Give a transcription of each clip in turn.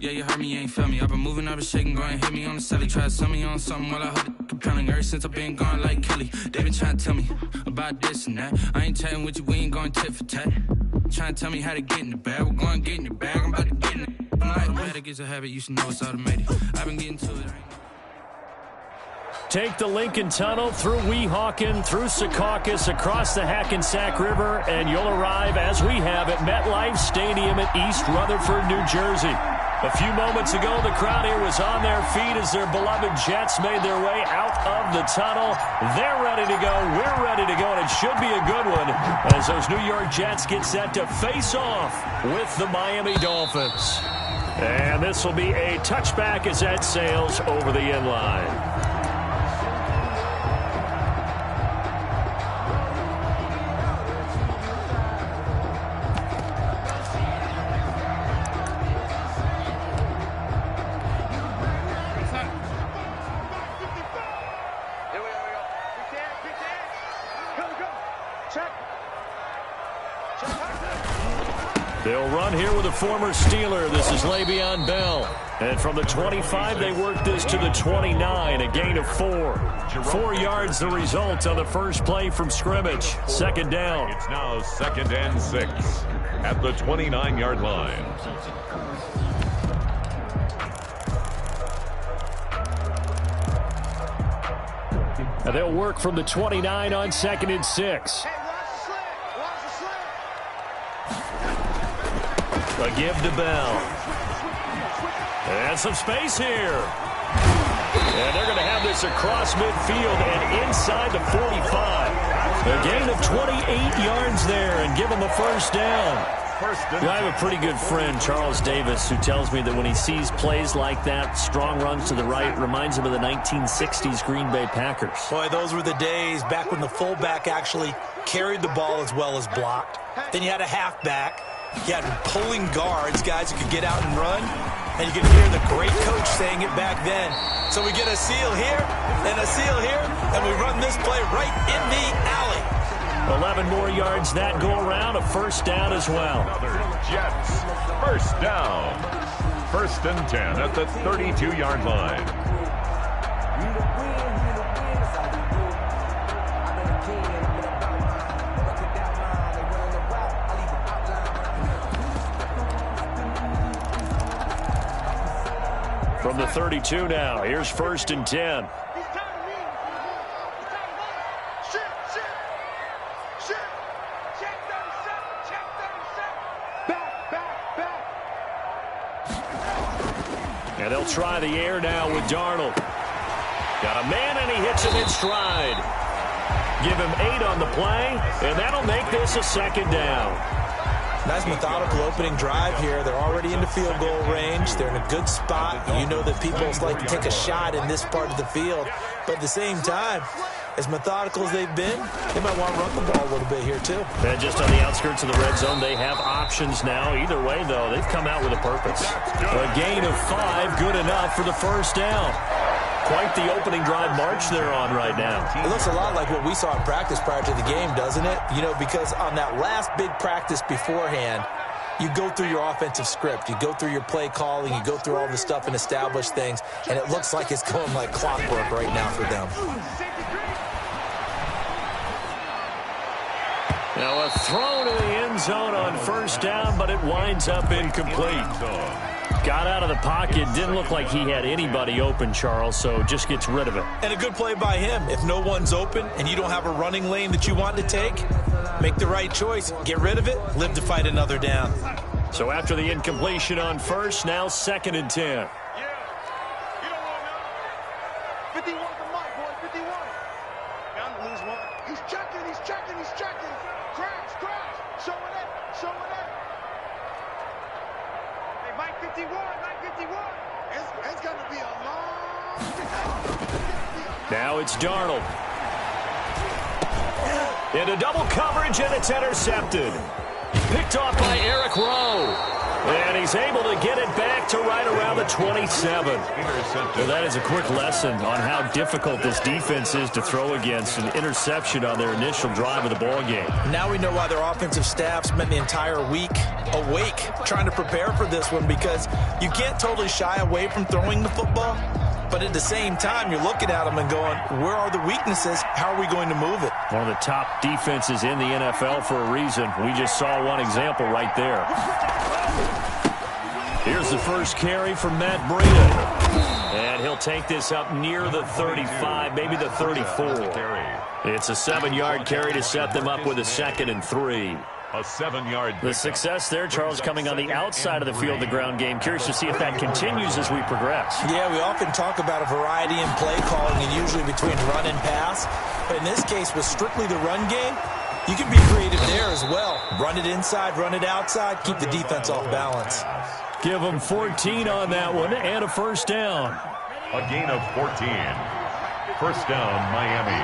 Yeah, you heard me, you ain't feel me. I've been moving, I've been shaking, go and hit me on the celly. Try to sell me on something while I hold it compelling. Ever since I've been gone like Kelly, they been trying to tell me about this and that. I ain't chatting with you, we ain't going tit for tat. Trying to tell me how to get in the bag. We're going to get in your bag, I'm about to get in it. I'm like, man, that gets a habit, you should know it's automated. I've been getting to it. Take the Lincoln Tunnel through Weehawken, through Secaucus, across the Hackensack River, and you'll arrive, as we have, at MetLife Stadium at East Rutherford, New Jersey. A few moments ago, the crowd here was on their feet as their beloved Jets made their way out of the tunnel. They're ready to go. We're ready to go, and it should be a good one as those New York Jets get set to face off with the Miami Dolphins. And this will be a touchback as that sails over the inline. They'll run here with a former Steeler. This is Le'Veon Bell. And from the 25, they work this to the 29, a gain of 4. 4 yards the result on the first play from scrimmage. Second down. It's now 2nd and 6 at the 29-yard line. And they'll work from the 29 on 2nd and 6. A give to Bell. And some space here. And they're going to have this across midfield and inside the 45. A gain of 28 yards there and give them a first down. I have a pretty good friend, Charles Davis, who tells me that when he sees plays like that, strong runs to the right, reminds him of the 1960s Green Bay Packers. Boy, those were the days back when the fullback actually carried the ball as well as blocked. Then you had a halfback. You had pulling guards, guys who could get out and run. And you could hear the great coach saying it back then. So we get a seal here and a seal here, and we run this play right in the alley. 11 more yards that go around, a first down as well. Another Jets first down. 1st and 10 at the 32-yard line. From the 32 now, here's 1st and 10. And they'll try the air now with Darnold. Got a man, and he hits him in stride. Give him 8 on the play, and that'll make this a 2nd down. Nice methodical opening drive here. They're already into field goal range. They're in a good spot. You know that people like to take a shot in this part of the field. But at the same time, as methodical as they've been, they might want to run the ball a little bit here too. And just on the outskirts of the red zone, they have options now. Either way, though, they've come out with a purpose. A gain of 5, good enough for the first down. Quite the opening drive march they're on right now. It looks a lot like what we saw in practice prior to the game, doesn't it? You know, because on that last big practice beforehand, you go through your offensive script. You go through your play calling. You go through all the stuff and establish things. And it looks like it's going like clockwork right now for them. Now a throw to the end zone on first down, but it winds up incomplete. Got out of the pocket. Didn't look like he had anybody open, Charles, so just gets rid of it. And a good play by him. If no one's open and you don't have a running lane that you want to take, make the right choice. Get rid of it. Live to fight another down. So after the incompletion on first, now 2nd and 10. Now it's Darnold. Into double coverage, and it's intercepted. Picked off by Eric Rowe. And he's able to get it back to right around the 27. Well, that is a quick lesson on how difficult this defense is to throw against. An interception on their initial drive of the ball game. Now we know why their offensive staff spent the entire week awake trying to prepare for this one, because you can't totally shy away from throwing the football. But at the same time, you're looking at them and going, where are the weaknesses? How are we going to move it? One of the top defenses in the NFL for a reason. We just saw one example right there. Here's the first carry from Matt Breida. And he'll take this up near the 35, maybe the 34. It's a 7-yard carry to set them up with a 2nd and 3. A 7-yard. The success there, Charles, coming on the outside of the field, the ground game. Curious to see if that continues as we progress. Yeah, we often talk about a variety in play calling, and usually between run and pass. But in this case, with strictly the run game, you can be creative there as well. Run it inside, run it outside, keep the defense off balance. Give them 14 on that one and a first down. A gain of 14. First down, Miami.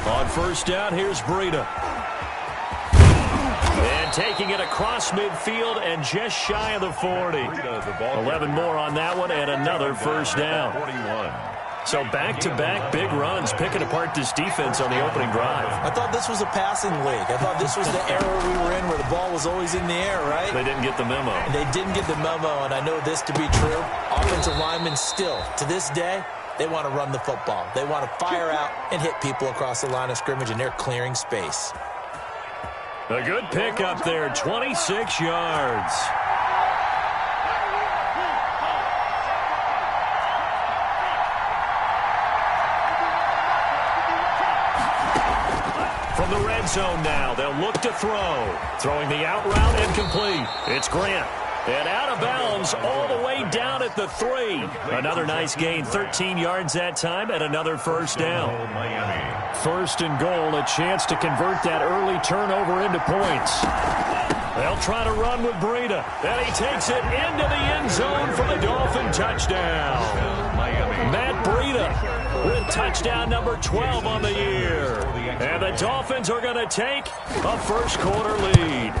On first down, here's Breida. And taking it across midfield and just shy of the 40. 11 more on that one and another first down. So back-to-back big runs, picking apart this defense on the opening drive. I thought this was a passing league. I thought this was the era we were in where the ball was always in the air, right? They didn't get the memo. They didn't get the memo, and I know this to be true. Offensive linemen still, to this day, they want to run the football. They want to fire out and hit people across the line of scrimmage, and they're clearing space. A good pick up there, 26 yards. From the red zone now, they'll look to throw. Throwing the out route and complete. It's Grant. And out of bounds all the way down at the 3. Another nice gain, 13 yards that time, and another first down. First and goal, a chance to convert that early turnover into points. They'll try to run with Breida. And he takes it into the end zone for the Dolphin touchdown. Matt Breida with touchdown number 12 on the year. And the Dolphins are going to take a first-quarter lead.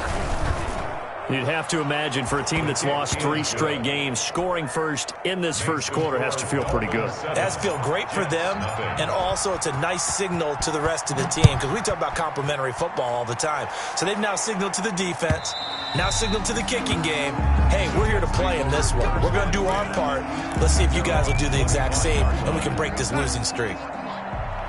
You'd have to imagine for a team that's lost 3 straight games, scoring first in this first quarter has to feel pretty good. It has to feel great for them, and also it's a nice signal to the rest of the team, because we talk about complimentary football all the time. So they've now signaled to the defense, now signaled to the kicking game, hey, we're here to play in this one. We're going to do our part. Let's see if you guys will do the exact same, and we can break this losing streak.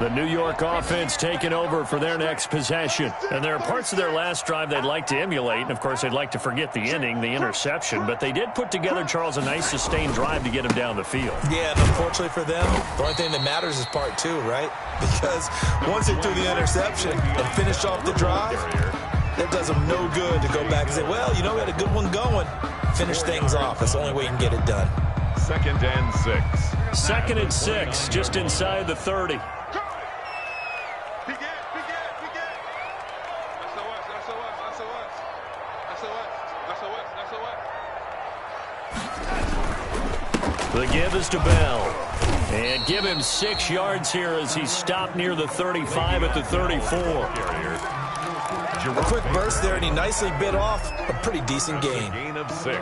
The New York offense taking over for their next possession. And there are parts of their last drive they'd like to emulate. And, of course, they'd like to forget the ending, the interception. But they did put together, Charles, a nice sustained drive to get him down the field. Yeah, and unfortunately for them, the only thing that matters is part 2, right? Because once they do the interception and finish off the drive, that does them no good to go back and say, well, you know, we had a good one going. Finish things off. That's the only way you can get it done. 2nd and 6. 2nd and 6, just inside the 30. The give is to Bell. And give him 6 yards here as he stopped near the 35 at the 34. A quick burst there, and he nicely bit off a pretty decent gain. Gain of 6.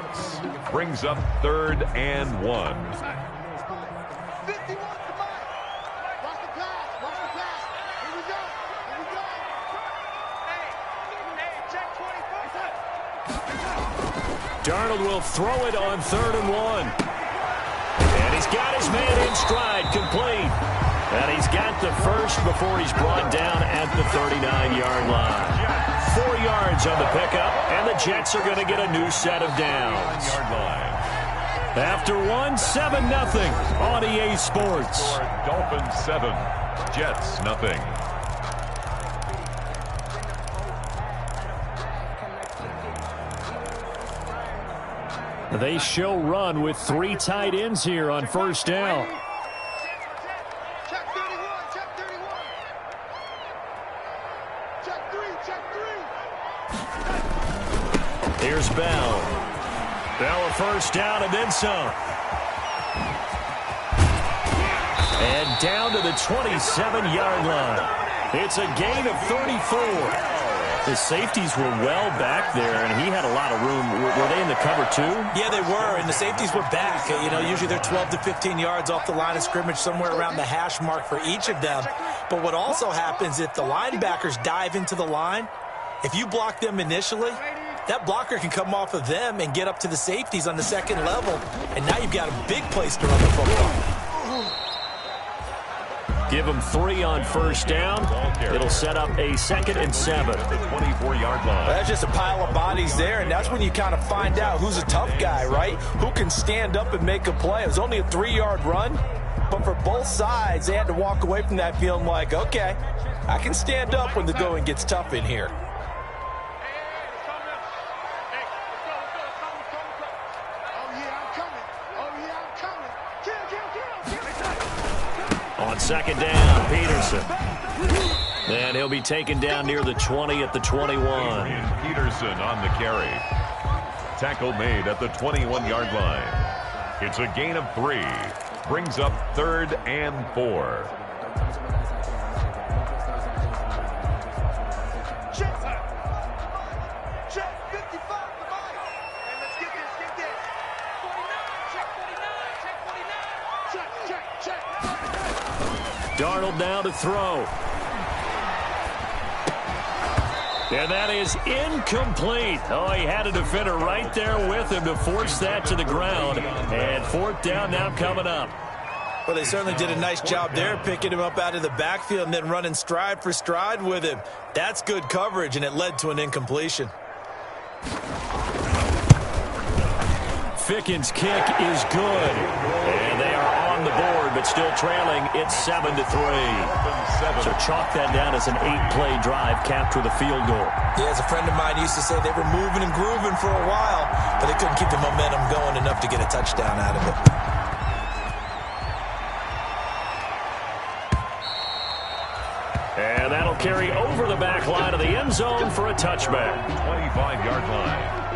Brings up 3rd and 1. Darnold will throw it on 3rd and 1. And he's got his man in stride, complete. And he's got the first before he's brought down at the 39-yard line. 4 yards on the pickup, and the Jets are going to get a new set of downs. After 7-0 on EA Sports. Dolphins 7, Jets nothing. They show run with 3 tight ends here on first down. Check 31, check 31. Check 3, check 3. Here's Bell. Bell a first down and then some. And down to the 27-yard line. It's a gain of 34. The safeties were well back there, and he had a lot of room. Were they in the cover too? Yeah, they were, and the safeties were back. You know, usually they're 12 to 15 yards off the line of scrimmage, somewhere around the hash mark for each of them. But what also happens if the linebackers dive into the line, if you block them initially, that blocker can come off of them and get up to the safeties on the second level, and now you've got a big place to run the football. Give them 3 on first down. It'll set up a 2nd and 7. 24-yard line. That's just a pile of bodies there, and that's when you kind of find out who's a tough guy, right? Who can stand up and make a play. It was only a 3-yard run, but for both sides, they had to walk away from that feeling like, okay, I can stand up when the going gets tough in here. On 2nd down, Peterson. And he'll be taken down near the 20 at the 21. And Peterson on the carry. Tackle made at the 21-yard line. It's a gain of 3. Brings up 3rd and 4. Check 55 the body. And let's get this. 49, check 49, check 49. Check. Darnold now to throw. And that is incomplete. Oh, he had a defender right there with him to force that to the ground. And 4th down now coming up. Well, they certainly did a nice job there, picking him up out of the backfield and then running stride for stride with him. That's good coverage, and it led to an incompletion. Fickens' kick is good. And they are on the board, but still trailing. It's 7-3. So chalk that down as an 8-play drive, capture the field goal. Yeah, as a friend of mine used to say, they were moving and grooving for a while, but they couldn't keep the momentum going enough to get a touchdown out of it. And that'll carry over the back line of the end zone for a touchback. 25-yard line.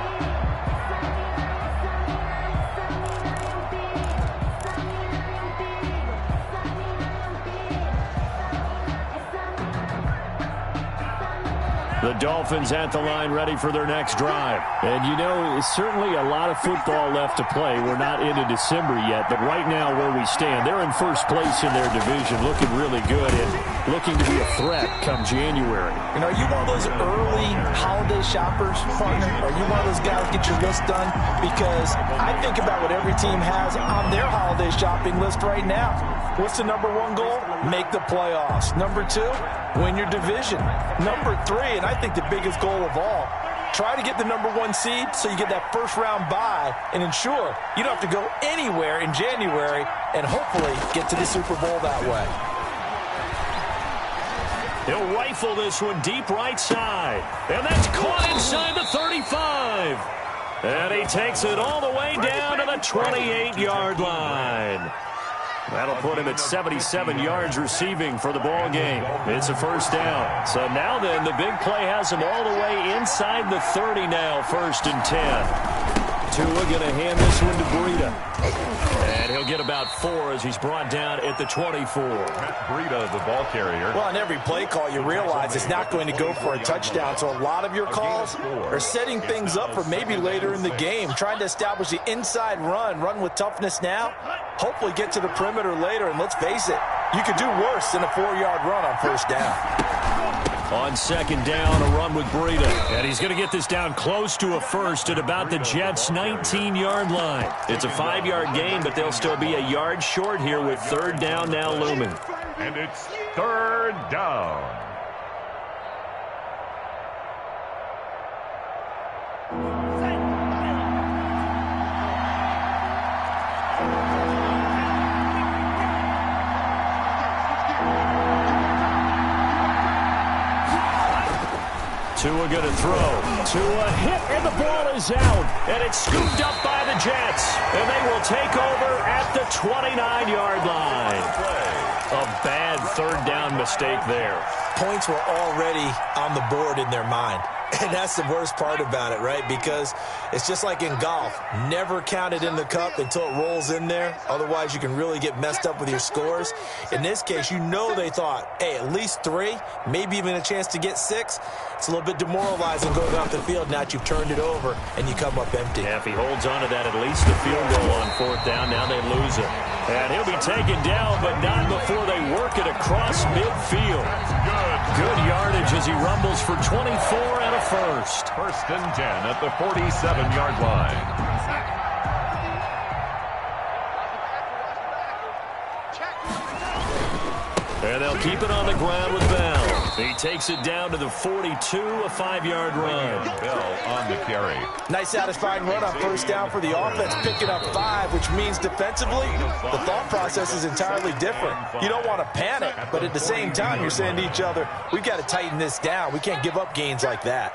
The Dolphins at the line ready for their next drive. And, you know, certainly a lot of football left to play. We're not into December yet, but right now where we stand, they're in first place in their division, looking really good and looking to be a threat come January. And are you one of those early holiday shoppers, partner? Are you one of those guys get your list done? Because I think about what every team has on their holiday shopping list right now. What's the number 1 goal? Make the playoffs. Number 2, win your division. Number 3, and I think the biggest goal of all, try to get the number 1 seed so you get that first-round bye and ensure you don't have to go anywhere in January and hopefully get to the Super Bowl that way. He'll rifle this one deep right side. And that's caught inside the 35. And he takes it all the way down to the 28-yard line. That'll put him at 77 yards receiving for the ball game. It's a first down. So now then, the big play has him all the way inside the 30 now, 1st and 10. Tua going to hand this one to Breida. And he'll get about 4 as he's brought down at the 24. Breida, the ball carrier. Well, on every play call, you realize it's not going to go for a touchdown. So a lot of your calls are setting things up for maybe later in the game, trying to establish the inside run with toughness now, hopefully get to the perimeter later. And let's face it, you could do worse than a 4-yard run on first down. On 2nd down, a run with Breida. And he's going to get this down close to a first at about the Jets' 19-yard line. It's a 5-yard gain, but they'll still be a yard short here with 3rd down now looming. And it's 3rd down. Tua going to throw. Tua hit, and the ball is out. And it's scooped up by the Jets. And they will take over at the 29-yard line. A bad 3rd down mistake there. Points were already on the board in their mind. And that's the worst part about it, right? Because it's just like in golf. Never count it in the cup until it rolls in there. Otherwise, you can really get messed up with your scores. In this case, you know they thought, hey, at least 3, maybe even a chance to get 6. It's a little bit demoralizing going off the field now that you've turned it over and you come up empty. Yeah, if he holds on to that, at least a field goal on 4th down. Now they lose it. And he'll be taken down, but not before they work it across midfield. Good yardage as he rumbles for 24 and a first. 1st and 10 at the 47-yard line. And they'll keep it on the ground with Bell. He takes it down to the 42, a 5-yard run. Bell on the carry. Nice satisfying run on 1st down for the offense, picking up 5, which means defensively, the thought process is entirely different. You don't want to panic, but at the same time, you're saying to each other, we've got to tighten this down. We can't give up gains like that.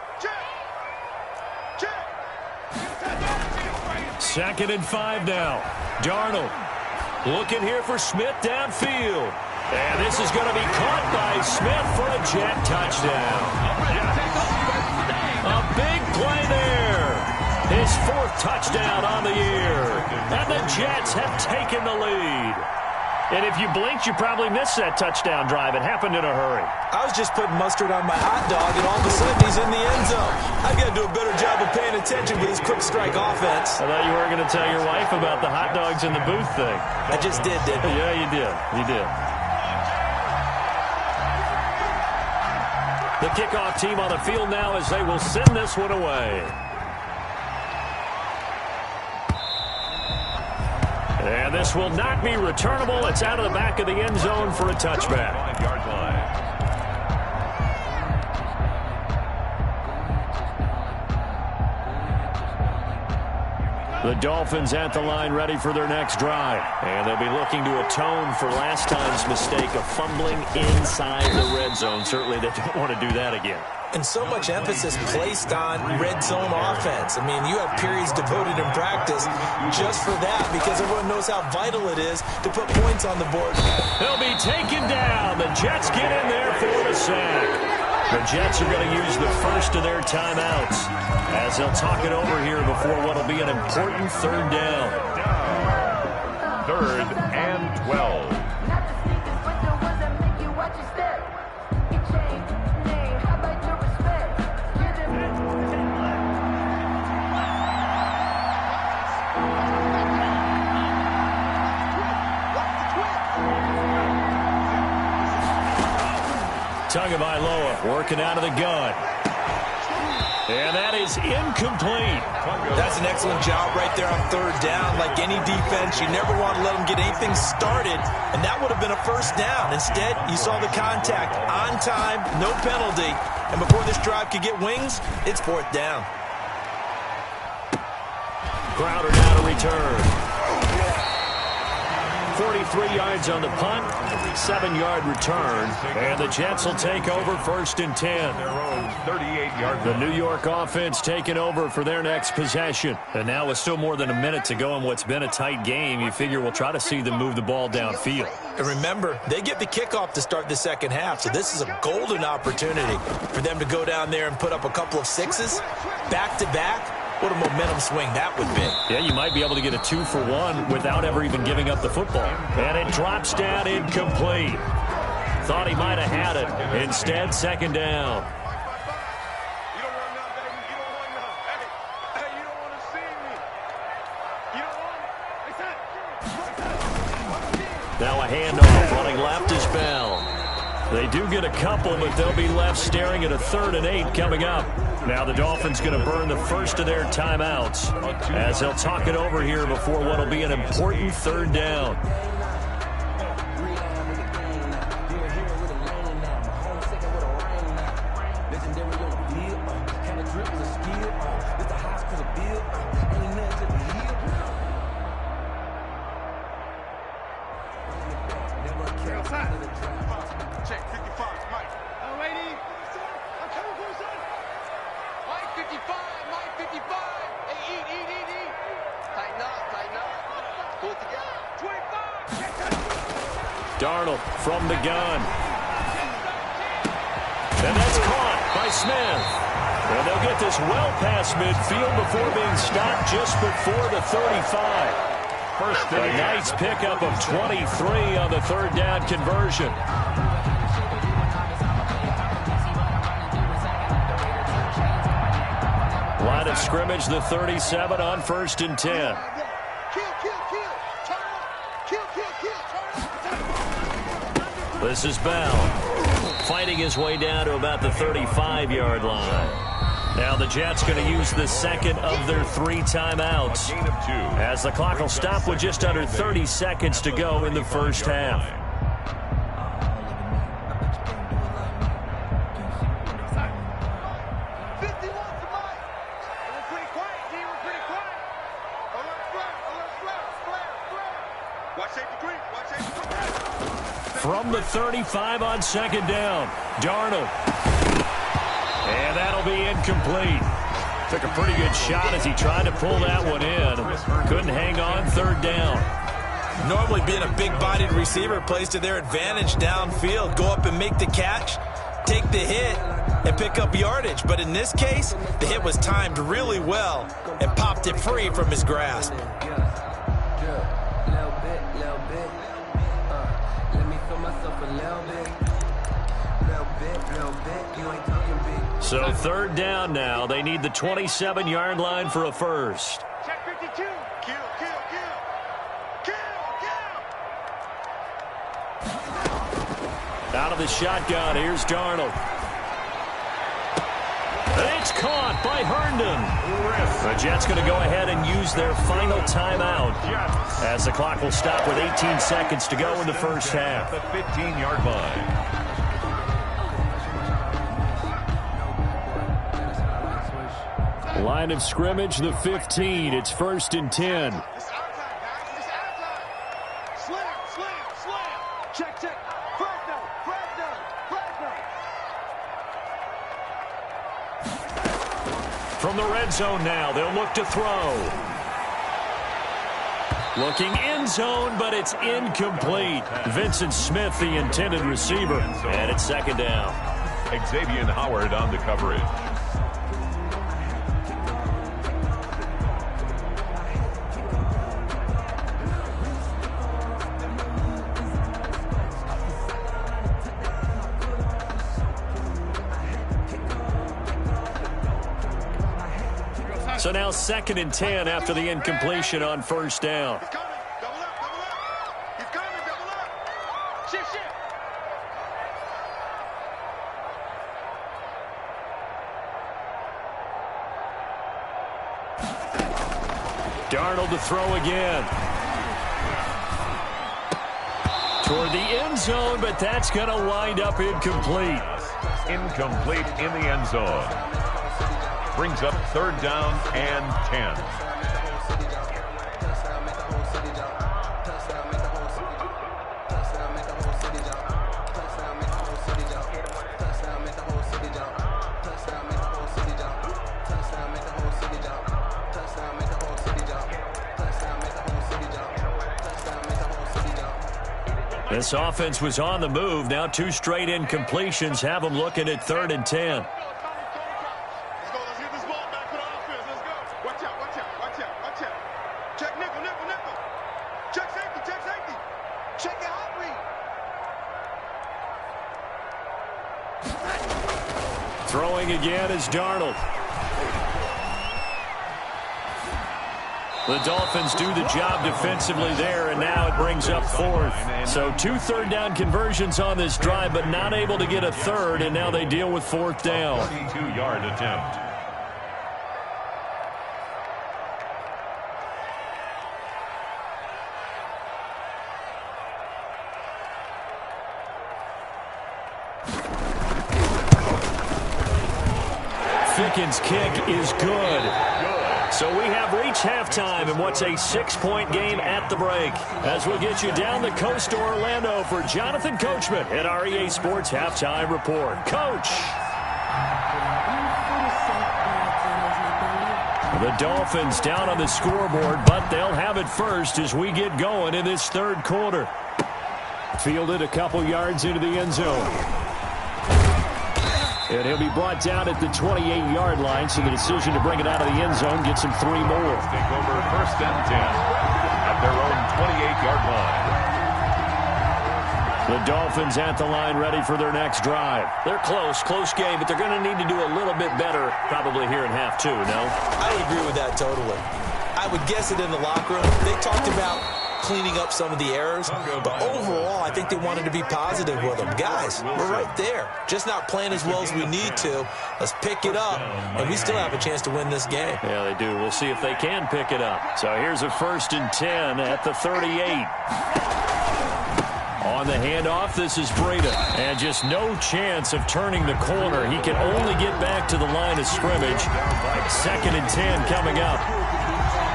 2nd and 5 now. Darnold looking here for Smith downfield. And this is going to be caught by Smith for a Jet touchdown. A big play there. His 4th touchdown on the year. And the Jets have taken the lead. And if you blinked, you probably missed that touchdown drive. It happened in a hurry. I was just putting mustard on my hot dog, and all of a sudden he's in the end zone. I've got to do a better job of paying attention with this quick strike offense. I thought you were going to tell your wife about the hot dogs in the booth thing. I just did, didn't I? Yeah, you did. You did. The kickoff team on the field now as they will send this one away. And this will not be returnable. It's out of the back of the end zone for a touchback. 5-yard line. The Dolphins at the line ready for their next drive. And they'll be looking to atone for last time's mistake of fumbling inside the red zone. Certainly they don't want to do that again. And so much emphasis placed on red zone offense. I mean, you have periods devoted in practice just for that because everyone knows how vital it is to put points on the board. They'll be taken down. The Jets get in there for the sack. The Jets are going to use the first of their timeouts as they'll talk it over here before what will be an important 3rd down. 3rd and 12. Tagovailoa working out of the gun. And that is incomplete. That's an excellent job right there on 3rd down. Like any defense, you never want to let them get anything started, and that would have been a 1st down. Instead, you saw the contact on time, no penalty, and before this drive could get wings, it's 4th down. Crowder now to return. 43 yards on the punt, 7-yard return, and the Jets will take over 1st and 10. Their own 38-yard. The New York offense taking over for their next possession. And now with still more than a minute to go in what's been a tight game, you figure we'll try to see them move the ball downfield. And remember, they get the kickoff to start the 2nd half, so this is a golden opportunity for them to go down there and put up a couple of 6s back-to-back. What a momentum swing that would be. Yeah, you might be able to get a 2-for-1 without ever even giving up the football. And it drops down incomplete. Thought he might have had it. Instead, 2nd down. You don't want none, baby. You don't want none. Hey, you don't want to see me. You don't want it. Now a handoff. Running left is Bell. They do get a couple, but they'll be left staring at a 3rd and 8 coming up. Now the Dolphins going to burn the first of their timeouts as they'll talk it over here before what will be an important 3rd down. Check 55, Mike. Oh, lady. I'm coming for you, son. Mike 55, Mike 55. Hey, eat. Tighten up. Pull it together. 25. Darnold from the gun. And that's caught by Smith. And they'll get this well past midfield before being stopped just before the 35. A nice pickup of 23 on the third down conversion. Line of scrimmage, the 37 on 1st and 10. This is Bell fighting his way down to about the 35-yard line. Now the Jets going to use the second of their 3 timeouts as the clock will stop with just under 30 seconds to go in the first half. From the 35 on 2nd down, Darnold. And that'll be incomplete. Took a pretty good shot as he tried to pull that one in. Couldn't hang on 3rd down. Normally being a big-bodied receiver plays to their advantage downfield. Go up and make the catch, take the hit, and pick up yardage. But in this case, the hit was timed really well and popped it free from his grasp. So 3rd down now. They need the 27-yard line for a first. Check 52. Kill. Out of the shotgun, here's Darnold. It's caught by Herndon. The Jets going to go ahead and use their final timeout as the clock will stop with 18 seconds to go in the first half. The 15-yard line. Line of scrimmage, the 15. It's 1st and 10. It's outside, guys. It's outside. Slam. Check. Fresno. From the red zone now, they'll look to throw. Looking end zone, but it's incomplete. Vincent Smith, the intended receiver, and it's 2nd down. Xavier Howard on the coverage. So now 2nd and 10 after the incompletion on 1st down. He's coming. Double up. He's coming. Double up. Shift. Darnold to throw again. Toward the end zone, but that's going to wind up incomplete. Incomplete in the end zone. Brings up 3rd down and 10. This offense was on the move. Now 2 straight incompletions have them looking at 3rd and 10. Throwing again is Darnold. The Dolphins do the job defensively there, and now it brings up 4th. So 2 3rd down conversions on this drive, but not able to get a 3rd, and now they deal with 4th down. 42-yard attempt. Ficken's kick is good. So we have reached halftime in what's a 6-point game at the break. As we'll get you down the coast to Orlando for Jonathan Coachman at our EA Sports Halftime Report. Coach! The Dolphins down on the scoreboard, but they'll have it first as we get going in this 3rd quarter. Fielded a couple yards into the end zone. And he'll be brought down at the 28-yard line, so the decision to bring it out of the end zone gets him 3 more. Take over 1st and 10 at their own 28-yard line. The Dolphins at the line ready for their next drive. They're close game, but they're going to need to do a little bit better probably here in half 2, no? I agree with that totally. I would guess it in the locker room. They talked about cleaning up some of the errors, but overall, I think they wanted to be positive with them. Guys, we're right there. Just not playing as well as we need to. Let's pick it up, and we still have a chance to win this game. Yeah, they do. We'll see if they can pick it up. So here's a 1st and 10 at the 38. On the handoff, this is Breida. And just no chance of turning the corner. He can only get back to the line of scrimmage. 2nd and 10 coming up.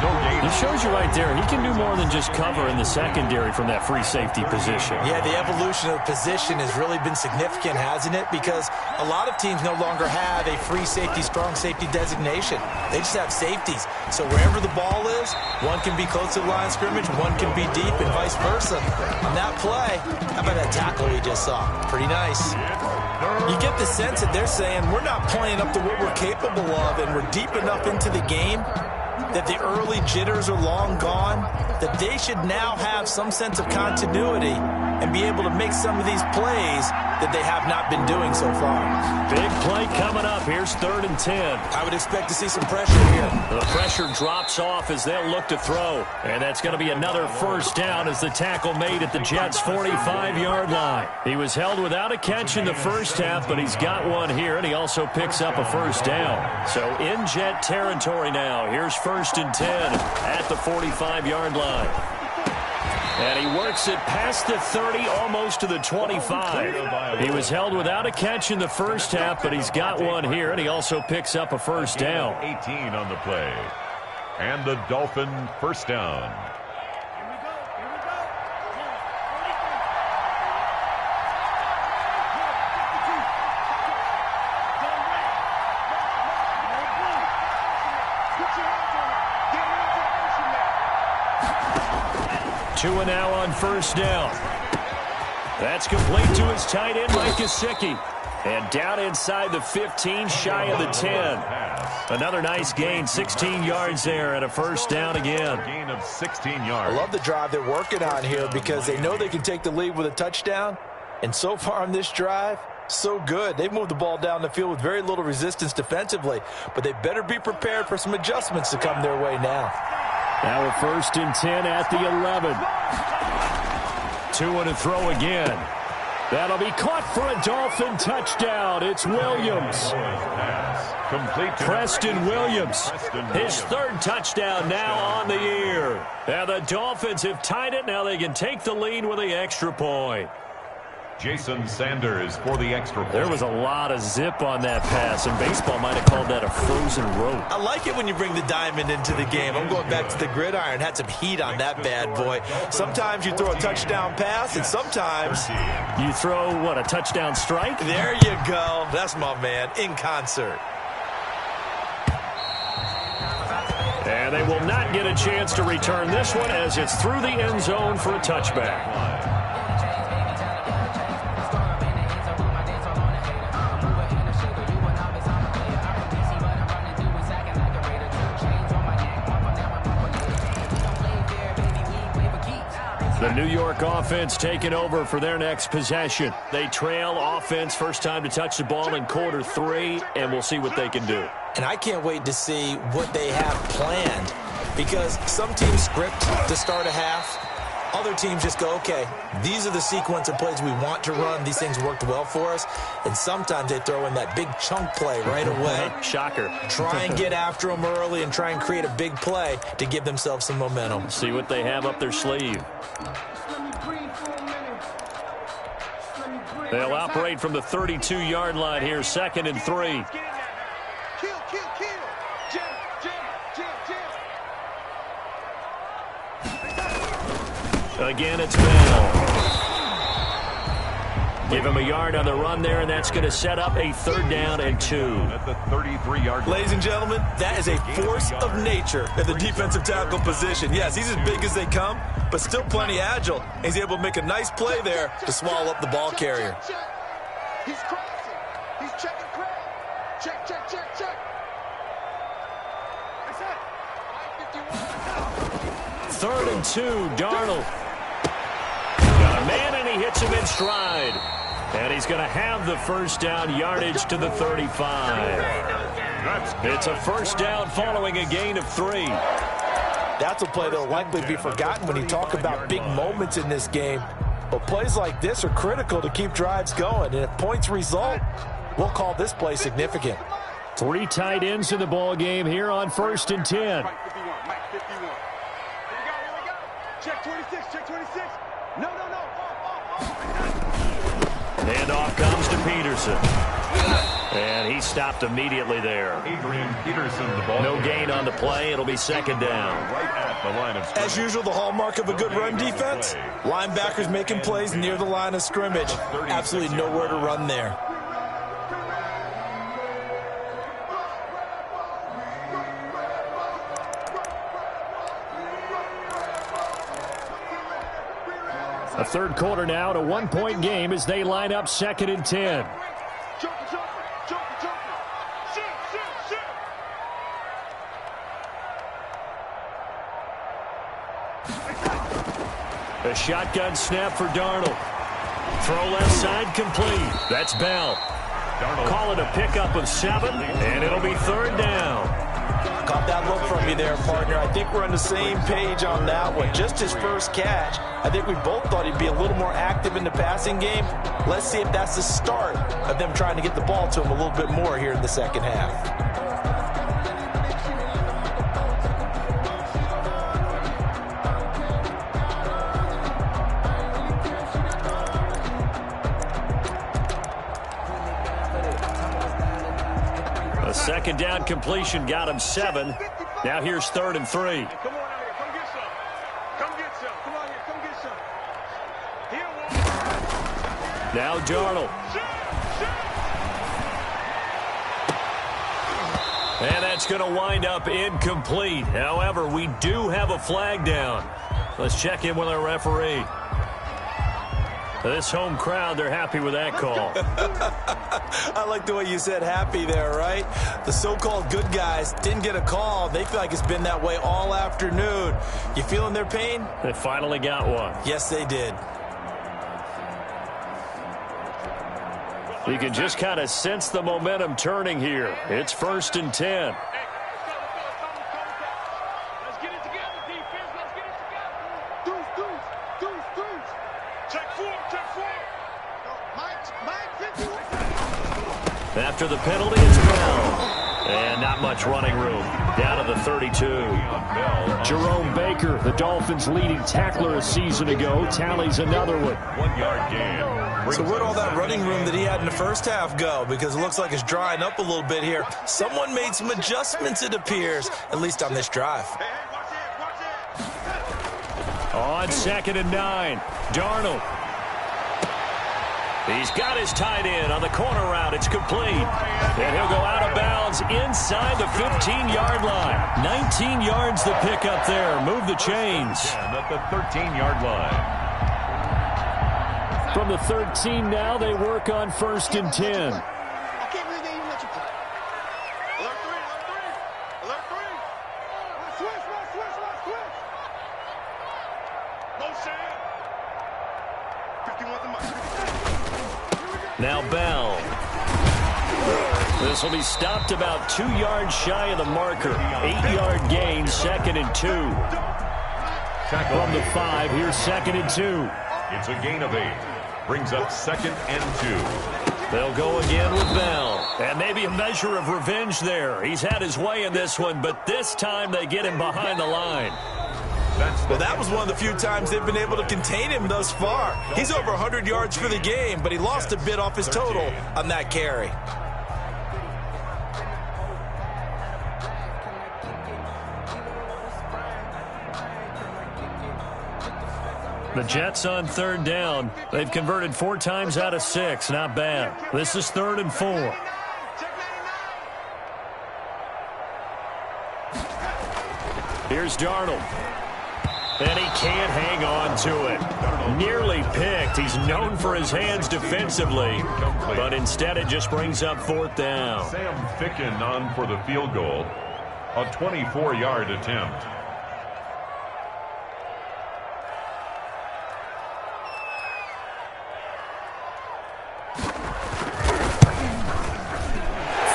It shows you right there, he can do more than just cover in the secondary from that free safety position. Yeah, the evolution of position has really been significant, hasn't it? Because a lot of teams no longer have a free safety, strong safety designation. They just have safeties. So wherever the ball is, one can be close to the line of scrimmage, one can be deep, and vice versa. On that play, how about that tackle we just saw? Pretty nice. You get the sense that they're saying we're not playing up to what we're capable of, and we're deep enough into the game that the early jitters are long gone, that they should now have some sense of continuity and be able to make some of these plays that they have not been doing so far. Big play coming up. Here's 3rd and 10. I would expect to see some pressure here. The pressure drops off as they'll look to throw. And that's going to be another 1st down as the tackle made at the Jets' 45-yard line. He was held without a catch in the first half, but he's got one here, and he also picks up a 1st down. So in Jet territory now. Here's 1st and 10 at the 45-yard line. And he works it past the 30, almost to the 25. He was held without a catch in the first half, but he's got one here, and he also picks up a 1st down. 18 on the play. And the Dolphin 1st down. Two and now on 1st down. That's complete to his tight end, Mike Gesicki. And down inside the 15, shy of the 10. Another nice gain, 16 yards there and a 1st down again. Gain of 16 yards. I love the drive they're working on here because they know they can take the lead with a touchdown. And so far on this drive, so good. They've moved the ball down the field with very little resistance defensively, but they better be prepared for some adjustments to come their way now. Now a 1st and 10 at the 11. 2 and a throw again. That'll be caught for a Dolphin touchdown. It's Williams. Preston Williams. His 3rd touchdown now on the year. Now the Dolphins have tied it. Now they can take the lead with the extra point. Jason Sanders for the extra point. There was a lot of zip on that pass, and baseball might have called that a frozen rope. I like it when you bring the diamond into the game. I'm going back to the gridiron. Had some heat on that bad boy. Sometimes you throw a touchdown pass, and sometimes you throw, what, a touchdown strike? There you go. That's my man, in concert. And they will not get a chance to return this one as it's through the end zone for a touchback. The New York offense taking over for their next possession. They trail offense, first time to touch the ball in quarter 3, and we'll see what they can do. And I can't wait to see what they have planned, because some teams script to start a half. Other teams just go, okay, these are the sequence of plays we want to run. These things worked well for us. And sometimes they throw in that big chunk play right away. Shocker. Try and get after them early and try and create a big play to give themselves some momentum. See what they have up their sleeve. They'll operate from the 32-yard line here, 2nd and 3. Again, it's Bell. Give him a yard on the run there, and that's going to set up a 3rd down and 2. At the 33-yard line. Ladies and gentlemen, that is a force of nature in the defensive tackle position. Yes, he's as big as they come, but still plenty agile. He's able to make a nice play there to swallow up the ball carrier. He's crossing. He's checking Craig. Check, check, check, check. That's it. 3rd and 2, Darnold. Got a man, and he hits him in stride. And he's going to have the first down, yardage to the 35. It's a first down following a gain of 3. That's a play that will likely be forgotten when you talk about big moments in this game. But plays like this are critical to keep drives going. And if points result, we'll call this play significant. 3 tight ends in the ball game here on 1st and 10. Mike 51, Mike 51. Here we go. Check 26, check 26. No. Handoff comes to Peterson. And he stopped immediately there. Adrian Peterson, the ball. No gain on the play. It'll be 2nd down. Right at the line of scrimmage. As usual, the hallmark of a good run defense, linebackers making plays near the line of scrimmage. Absolutely nowhere to run there. A 3rd quarter now, at a 1-point game as they line up 2nd and 10. A shotgun snap for Darnold. Throw left side complete. That's Bell. Darnold. Call it a pickup of 7, and it'll be 3rd down. Caught that look from you there, partner. I think we're on the same page on that one. Just his first catch. I think we both thought he'd be a little more active in the passing game. Let's see if that's the start of them trying to get the ball to him a little bit more here in the second half. A 2nd down completion got him 7. Now here's 3rd and 3. Come on out here. Come get some. Come get some. Come on here. Come get some. Here, Now Darnold. And that's going to wind up incomplete. However, we do have a flag down. Let's check in with our referee. This home crowd, they're happy with that call. I like the way you said happy there, right? The so-called good guys didn't get a call. They feel like it's been that way all afternoon. You feeling their pain? They finally got one. Yes, they did. You can just kind of sense the momentum turning here. It's 1st and 10. let's get it together, defense. Let's get it together. Deuce. Check 4. Mike 51. After the penalty, it's Bell. And not much running room. Down to the 32. Jerome Baker, the Dolphins' leading tackler a season ago, tallies another one. 1-yard gain. So where'd all that running room that he had in the first half go? Because it looks like it's drying up a little bit here. Someone made some adjustments, it appears, at least on this drive. Hey, watch it. On 2nd and 9, Darnold. He's got his tight end on the corner route. It's complete. And he'll go out of bounds inside the 15-yard line. 19 yards the pickup there. Move the chains. At the 13-yard line. From the 13 now, they work on 1st and 10. I can't believe they even let you play. Alert 3. Switch. Motion. 51 to Mike. Now Bell. This will be stopped about 2 yards shy of the marker. 8-yard gain, 2nd and 2. From the 5, here's 2nd and 2. It's a gain of 8. Brings up 2nd and 2. They'll go again with Bell. And maybe a measure of revenge there. He's had his way in this one, but this time they get him behind the line. Well, that was one of the few times they've been able to contain him thus far. He's over 100 yards for the game, but he lost a bit off his total on that carry. The Jets on 3rd down. They've converted 4 times out of 6. Not bad. This is 3rd and 4. Here's Darnold. And he can't hang on to it. Nearly picked. He's known for his hands defensively, but instead it just brings up fourth down. Sam Ficken on for the field goal. A 24-yard attempt.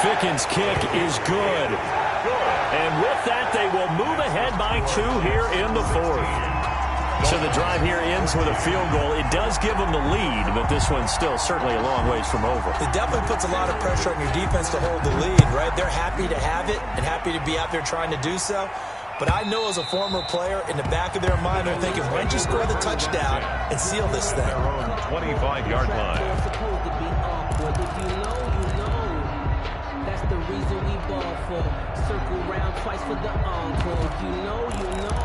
Ficken's kick is good. And with that, they will move ahead by 2 here in the fourth. So the drive here ends with a field goal. It does give them the lead, but this one's still certainly a long ways from over. It definitely puts a lot of pressure on your defense to hold the lead, right? They're happy to have it and happy to be out there trying to do so. But I know as a former player, in the back of their mind, they're thinking, why don't you score the touchdown and seal this thing? Their own 25-yard line. The reason we ball for circle round twice for the encore. If you know, you know.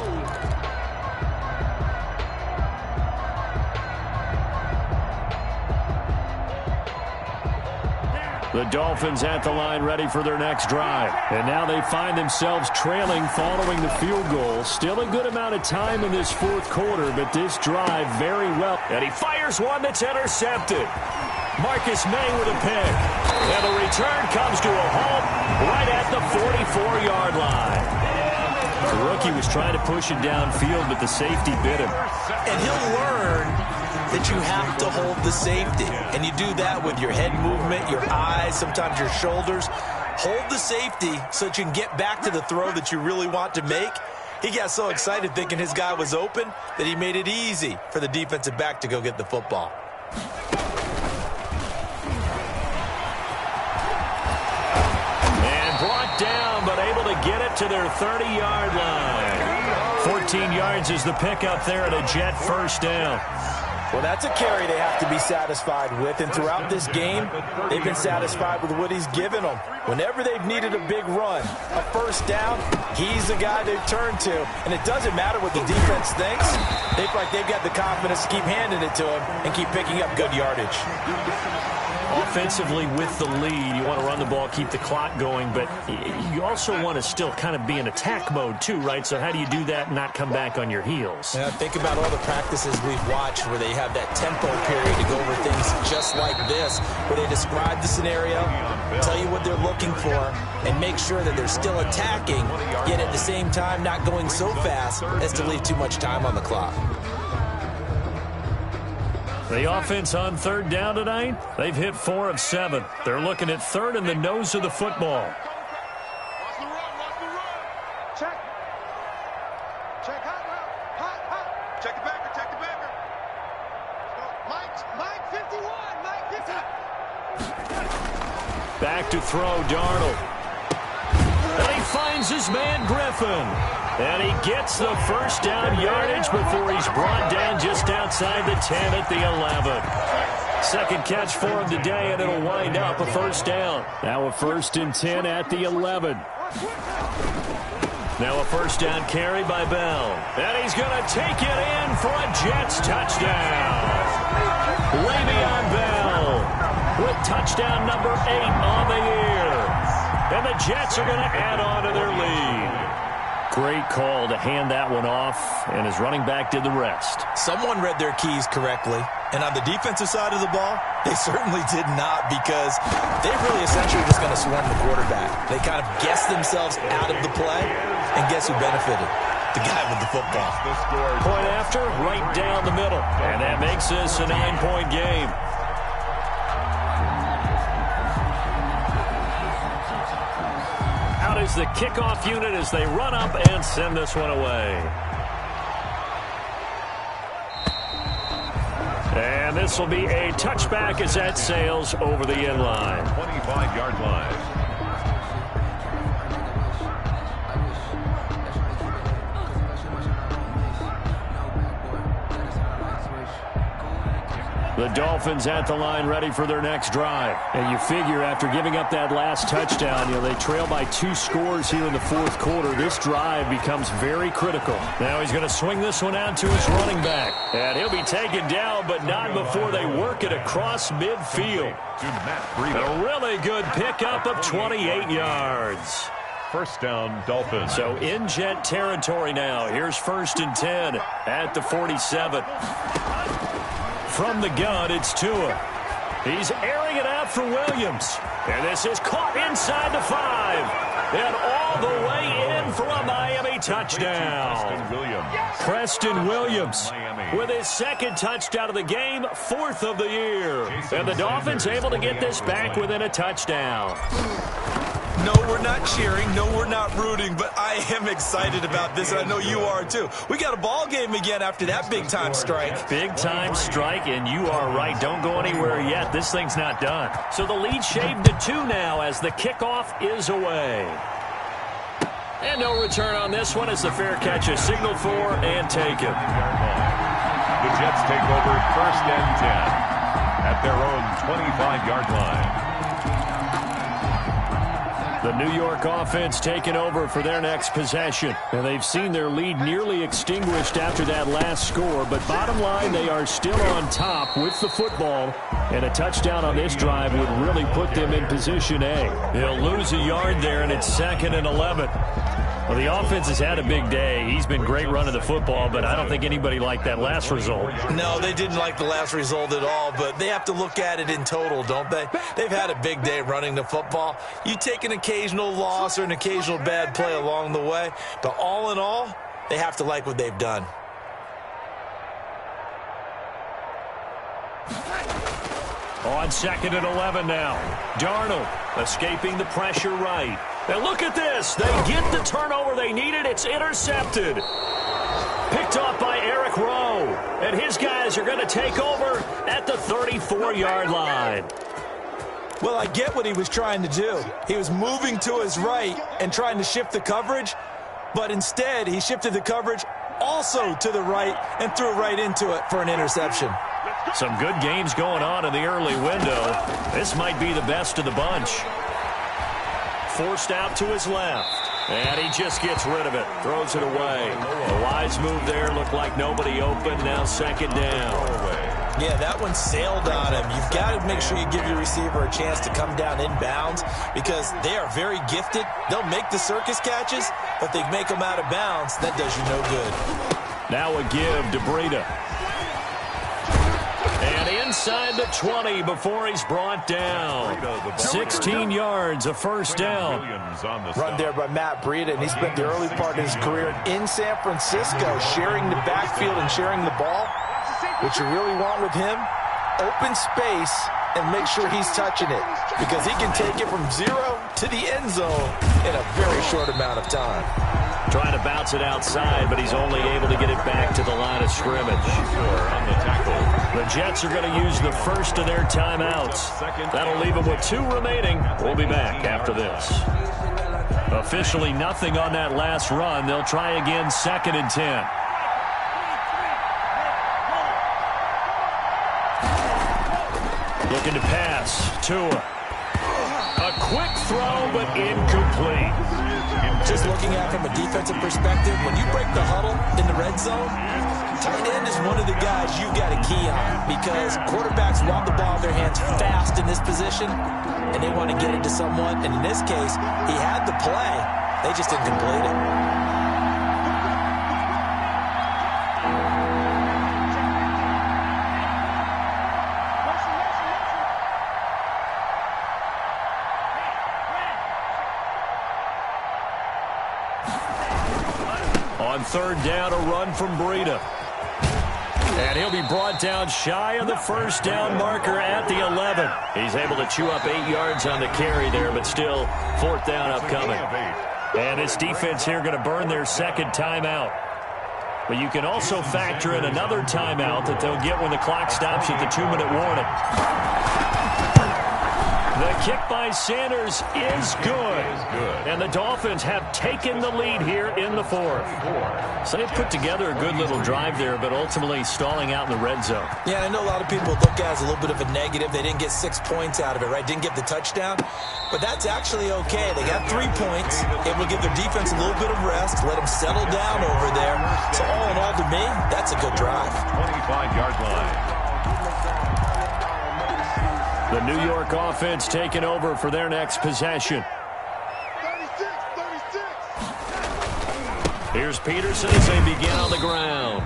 The Dolphins at the line ready for their next drive. And now they find themselves trailing following the field goal. Still a good amount of time in this fourth quarter, but this drive very well. And he fires one that's intercepted. Marcus May with a pick. And the return comes to a halt right at the 44-yard line. The rookie was trying to push it downfield, but the safety bit him. And he'll learn that you have to hold the safety. And you do that with your head movement, your eyes, sometimes your shoulders. Hold the safety so that you can get back to the throw that you really want to make. He got so excited thinking his guy was open that he made it easy for the defensive back to go get the football. Down, but able to get it to their 30-yard line. 14 yards is the pickup there at a Jet first down. Well, that's a carry they have to be satisfied with, and throughout this game, they've been satisfied with what he's given them. Whenever they've needed a big run, a first down, he's the guy they've turned to. And it doesn't matter what the defense thinks. They feel like they've got the confidence to keep handing it to him and keep picking up good yardage. Offensively with the lead, you want to run the ball, keep the clock going, but you also want to still kind of be in attack mode too, right? So how do you do that and not come back on your heels? Yeah, think about all the practices we've watched where they have that tempo period to go over things just like this, where they describe the scenario, tell you what they're looking for, and make sure that they're still attacking, yet at the same time not going so fast as to leave too much time on the clock. The offense on third down tonight, they've hit 4 of 7. They're looking at third in the nose of the football. Watch the run, watch the run. Check. Check hot route. Hot. Check the backer, check the backer. Mike 51, Mike 50. Back to throw, Darnold. And he finds his man, Griffin. And he gets the first down yardage before he's brought down just outside the 10 at the 11. Second catch for him today, and it'll wind up a first down. Now a 1st and 10 at the 11. Now a first down carry by Bell. And he's going to take it in for a Jets touchdown. Le'Veon Bell with touchdown number 8 on the year. And the Jets are going to add on to their lead. Great call to hand that one off, and his running back did the rest. Someone read their keys correctly, and on the defensive side of the ball, they certainly did not, because they really essentially were just going to swarm the quarterback. They kind of guessed themselves out of the play, and guess who benefited? The guy with the football. Point after, right down the middle, and that makes this a 9-point game. Out is the kickoff unit as they run up and send this one away. And this will be a touchback as that sails over the end line. 25-yard line. The Dolphins at the line ready for their next drive. And you figure after giving up that last touchdown, they trail by 2 scores here in the fourth quarter. This drive becomes very critical. Now he's going to swing this one out to his running back. And he'll be taken down, but not before they work it across midfield. A really good pickup of 28 yards. First down, Dolphins. So in Jet territory now. Here's 1st and 10 at the 47. From the gun, it's Tua. He's airing it out for Williams. And this is caught inside the 5. And all the way in for a Miami touchdown. Preston Williams with his 2nd touchdown of the game, 4th of the year. And the Dolphins able to get this back within a touchdown. No, we're not cheering. No, we're not rooting. But I am excited about this, and I know you are too. We got a ball game again after that big-time strike. Big-time strike, and you are right. Don't go anywhere yet. This thing's not done. So the lead shaved to 2 now as the kickoff is away. And no return on this one as the fair catch is signaled for and taken. The Jets take over 1st and 10 at their own 25-yard line. The New York offense taking over for their next possession. And they've seen their lead nearly extinguished after that last score. But bottom line, they are still on top with the football. And a touchdown on this drive would really put them in position A. They'll lose a yard there, and it's 2nd and 11. Well, the offense has had a big day. He's been great running the football, but I don't think anybody liked that last result. No, they didn't like the last result at all, but they have to look at it in total, don't they? They've had a big day running the football. You take an occasional loss or an occasional bad play along the way, but all in all, they have to like what they've done. On 2nd and 11 now. Darnold escaping the pressure right. And look at this. They get the turnover they needed. It's intercepted. Picked off by Eric Rowe. And his guys are going to take over at the 34-yard line. Well, I get what he was trying to do. He was moving to his right and trying to shift the coverage, but instead he shifted the coverage also to the right and threw right into it for an interception. Some good games going on in the early window. This might be the best of the bunch. Forced out to his left. And he just gets rid of it. Throws it away. A wise move there. Looked like nobody open. Now 2nd down. Yeah, that one sailed on him. You've got to make sure you give your receiver a chance to come down inbounds because they are very gifted. They'll make the circus catches, but they make them out of bounds. That does you no good. Now a give to Breida. And inside the 20 before he's brought down. 16 yards, a 1st down. Run there by Matt Breida, and he spent the early part of his career in San Francisco sharing the backfield and sharing the ball. What you really want with him, open space and make sure he's touching it because he can take it from 0 to the end zone in a very short amount of time. Trying to bounce it outside, but he's only able to get it back to the line of scrimmage. On the tackle. The Jets are going to use the first of their timeouts. That'll leave them with 2 remaining. We'll be back after this. Officially nothing on that last run. They'll try again 2nd and 10. Looking to pass. Tua. A quick throw, but incomplete. Just looking at it from a defensive perspective, when you break the huddle in the red zone, tight end is one of the guys you've got to key on because quarterbacks want the ball in their hands fast in this position, and they want to get it to someone. And in this case, he had the play. They just didn't complete it. On 3rd down, a run from Breida. And he'll be brought down shy of the 1st down marker at the 11. He's able to chew up 8 yards on the carry there, but still 4th down upcoming. And his defense here going to burn their 2nd timeout. But you can also factor in another timeout that they'll get when the clock stops at the 2-minute warning. The kick by Sanders is good. And the Dolphins have taken the lead here in the 4th. So they've put together a good little drive there, but ultimately stalling out in the red zone. Yeah, I know a lot of people look at it as a little bit of a negative. They didn't get 6 points out of it, right? Didn't get the touchdown. But that's actually okay. They got 3 points. It will give their defense a little bit of rest, let them settle down over there. So all in all, to me, that's a good drive. 25-yard line. The New York offense taking over for their next possession. Here's Peterson as they begin on the ground.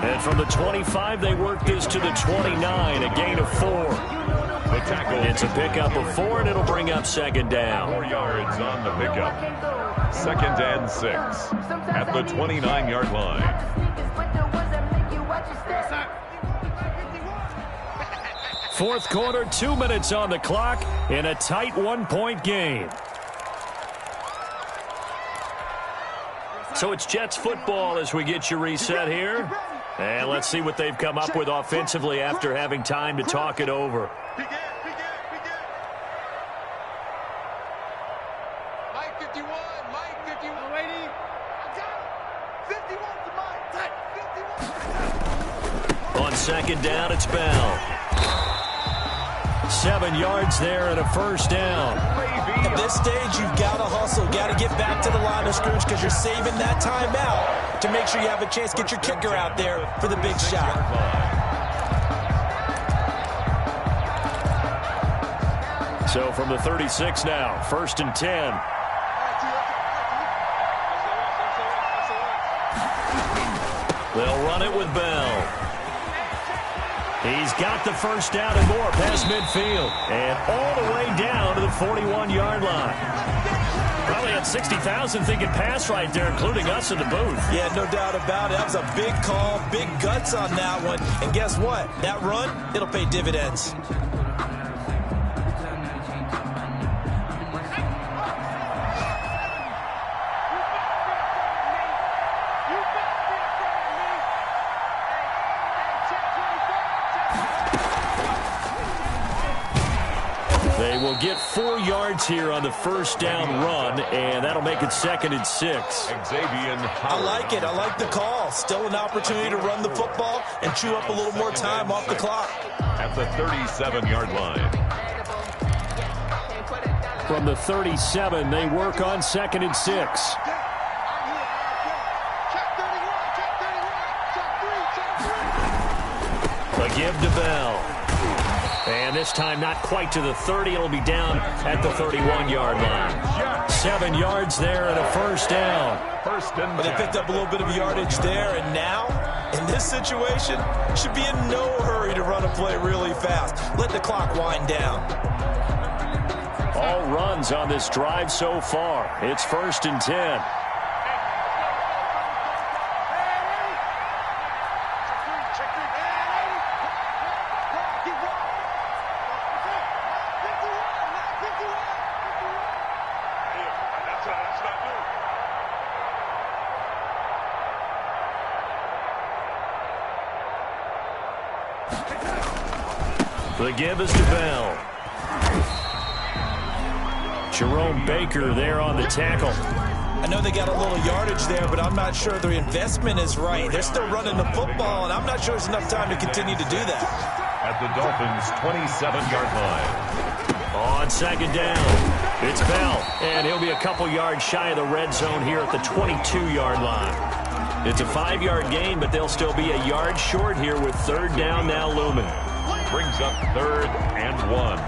And from the 25, they work this to the 29, a gain of 4. The tackle. It's a pickup of 4, and it'll bring up second down. 4 yards on the pickup. 2nd and 6 at the 29-yard line. Fourth quarter, 2 minutes on the clock in a tight 1-point game. So it's Jets football as we get you reset here. And let's see what they've come up with offensively after having time to talk it over. Mike 51, Mike 51. Lady. 51 to Mike. 51. On second down, it's Bell. 7 yards there and a first down. At this stage, you've got to hustle. Got to get back to the line of scrimmage because you're saving that timeout to make sure you have a chance to get your kicker out there for the big shot. So from the 36 now, 1st and 10. They'll run it with Bell. He's got the first down and more past midfield. And all the way down to the 41-yard line. Probably had 60,000 thinking pass right there, including us in the booth. Yeah, no doubt about it. That was a big call, big guts on that one. And guess what? That run, it'll pay dividends. They will get 4 yards here on the first down run, and that'll make it 2nd and 6. I like it. I like the call. Still an opportunity to run the football and chew up a little more time off the clock. At the 37-yard line. From the 37, they work on 2nd and 6. A give to Bell. And this time not quite to the 30. It'll be down at the 31-yard line. 7 yards there and a first down. But they picked up a little bit of yardage there, and now, in this situation, should be in no hurry to run a play really fast. Let the clock wind down. All runs on this drive so far. It's 1st and 10. The give is to Bell. Jerome Baker there on the tackle. I know they got a little yardage there, but I'm not sure their investment is right. They're still running the football, and I'm not sure there's enough time to continue to do that. At the Dolphins' 27-yard line. On second down, it's Bell, and he'll be a couple yards shy of the red zone here at the 22-yard line. It's a 5-yard gain, but they'll still be a yard short here with 3rd down now looming. Brings up 3rd and 1.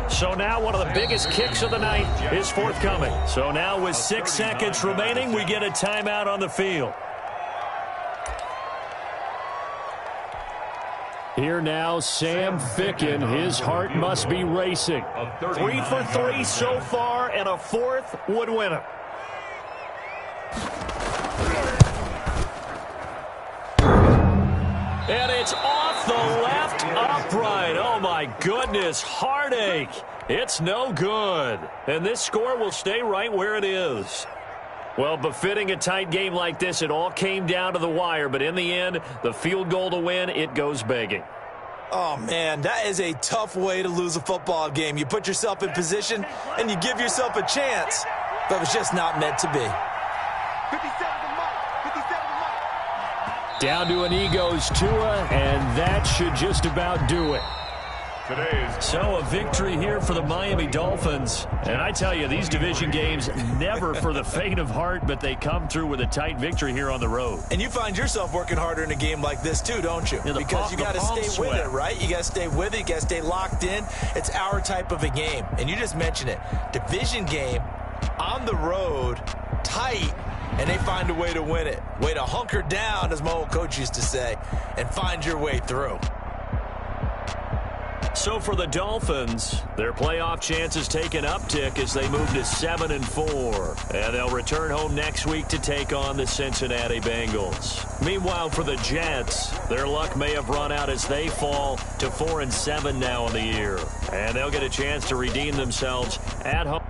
So now one of the biggest kicks of the night is forthcoming. So now with 6 seconds remaining, we get a timeout on the field. Here now, Sam Ficken. His heart must be racing. 3 for 3 so far, and a 4th would win it. And it's off the left upright. Oh, my goodness. Heartache. It's no good. And this score will stay right where it is. Well, befitting a tight game like this, it all came down to the wire. But in the end, the field goal to win, it goes begging. Oh, man, that is a tough way to lose a football game. You put yourself in position, and you give yourself a chance. But it's just not meant to be. 57 to Mike. 57 to Mike. Down to an Egos Tua, and that should just about do it. today's. So a victory here for the Miami Dolphins. And I tell you, these division games never for the faint of heart, but they come through with a tight victory here on the road. And you find yourself working harder in a game like this too, don't you? Yeah, because you got to stay with it, right? You got to stay with it. You got to stay locked in. It's our type of a game. And you just mentioned it. Division game on the road, tight, and they find a way to win it. Way to hunker down, as my old coach used to say, and find your way through. So for the Dolphins, their playoff chances take an uptick as they move to 7-4. And they'll return home next week to take on the Cincinnati Bengals. Meanwhile, for the Jets, their luck may have run out as they fall to 4-7 now in the year. And they'll get a chance to redeem themselves at home.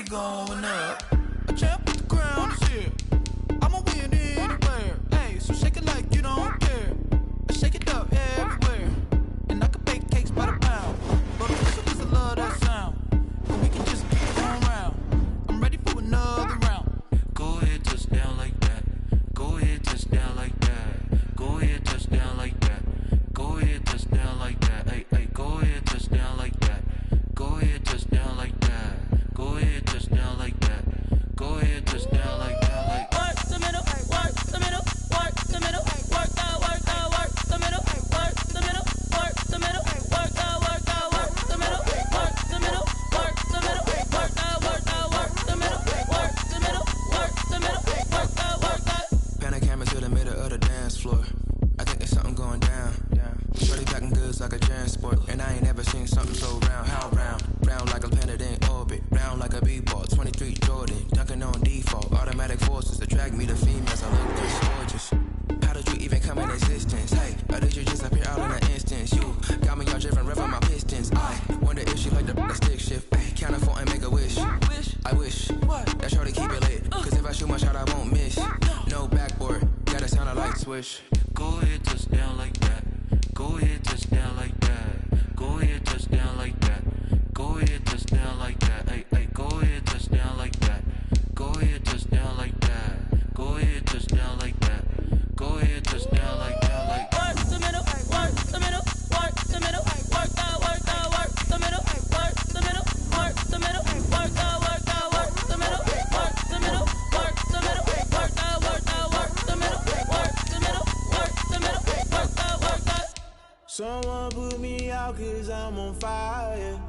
Going up, a champ with the crown is here. I'ma win anywhere. Hey, so shake it like you don't care. Shake it up everywhere. And I can bake cakes by the pound. But listen, cause I love that sound. And we can just keep going round. I'm ready for another round. Go ahead, touch down like that. Go ahead, touch down like that. Go ahead, touch down like that. Go ahead, touch down like that. Hey, hey, go ahead, touch down like that. Go ahead, touch down like that. Go ahead, touch down like that. Go ahead, touch down like that. Like work the middle, work the middle, work the middle, work the middle, work the middle, work the middle, work the middle, work the middle, work the middle, work the middle, work the middle, work the middle, work the. Pan a camera to the middle of the dance floor. I think there's something going down. Shorty packing goods like a transport, and I ain't never seen something so round. How round? Round like a planet in orbit, round like a b-ball. 23 Jordan, dunking on default. Automatic forces attract me to females. I look this gorgeous. How did you even come in existence? Hey, or did you just appear out in an instance? You got me all driven, revving my pistons. I wonder if she like the stick shift. Hey, count it 4 and make a wish. I wish that shorty keep it lit. Cause if I shoot my shot, I won't miss. No backboard, gotta sound a light switch. Go ahead, touch down like that. Go ahead, touch down like that. Go ahead, touch down like that. Go ahead, touch down like that. Hey, hey, go ahead, touch down like that. Go ahead, touch down like that. Go ahead, touch down like that. Go ahead, touch down like that. Like work the middle, work the middle, work the middle, work the middle, work the middle, work the middle, work the middle, work the middle, work the middle, work the middle, work the middle, work the middle, work the. Someone put me out cause I'm on fire.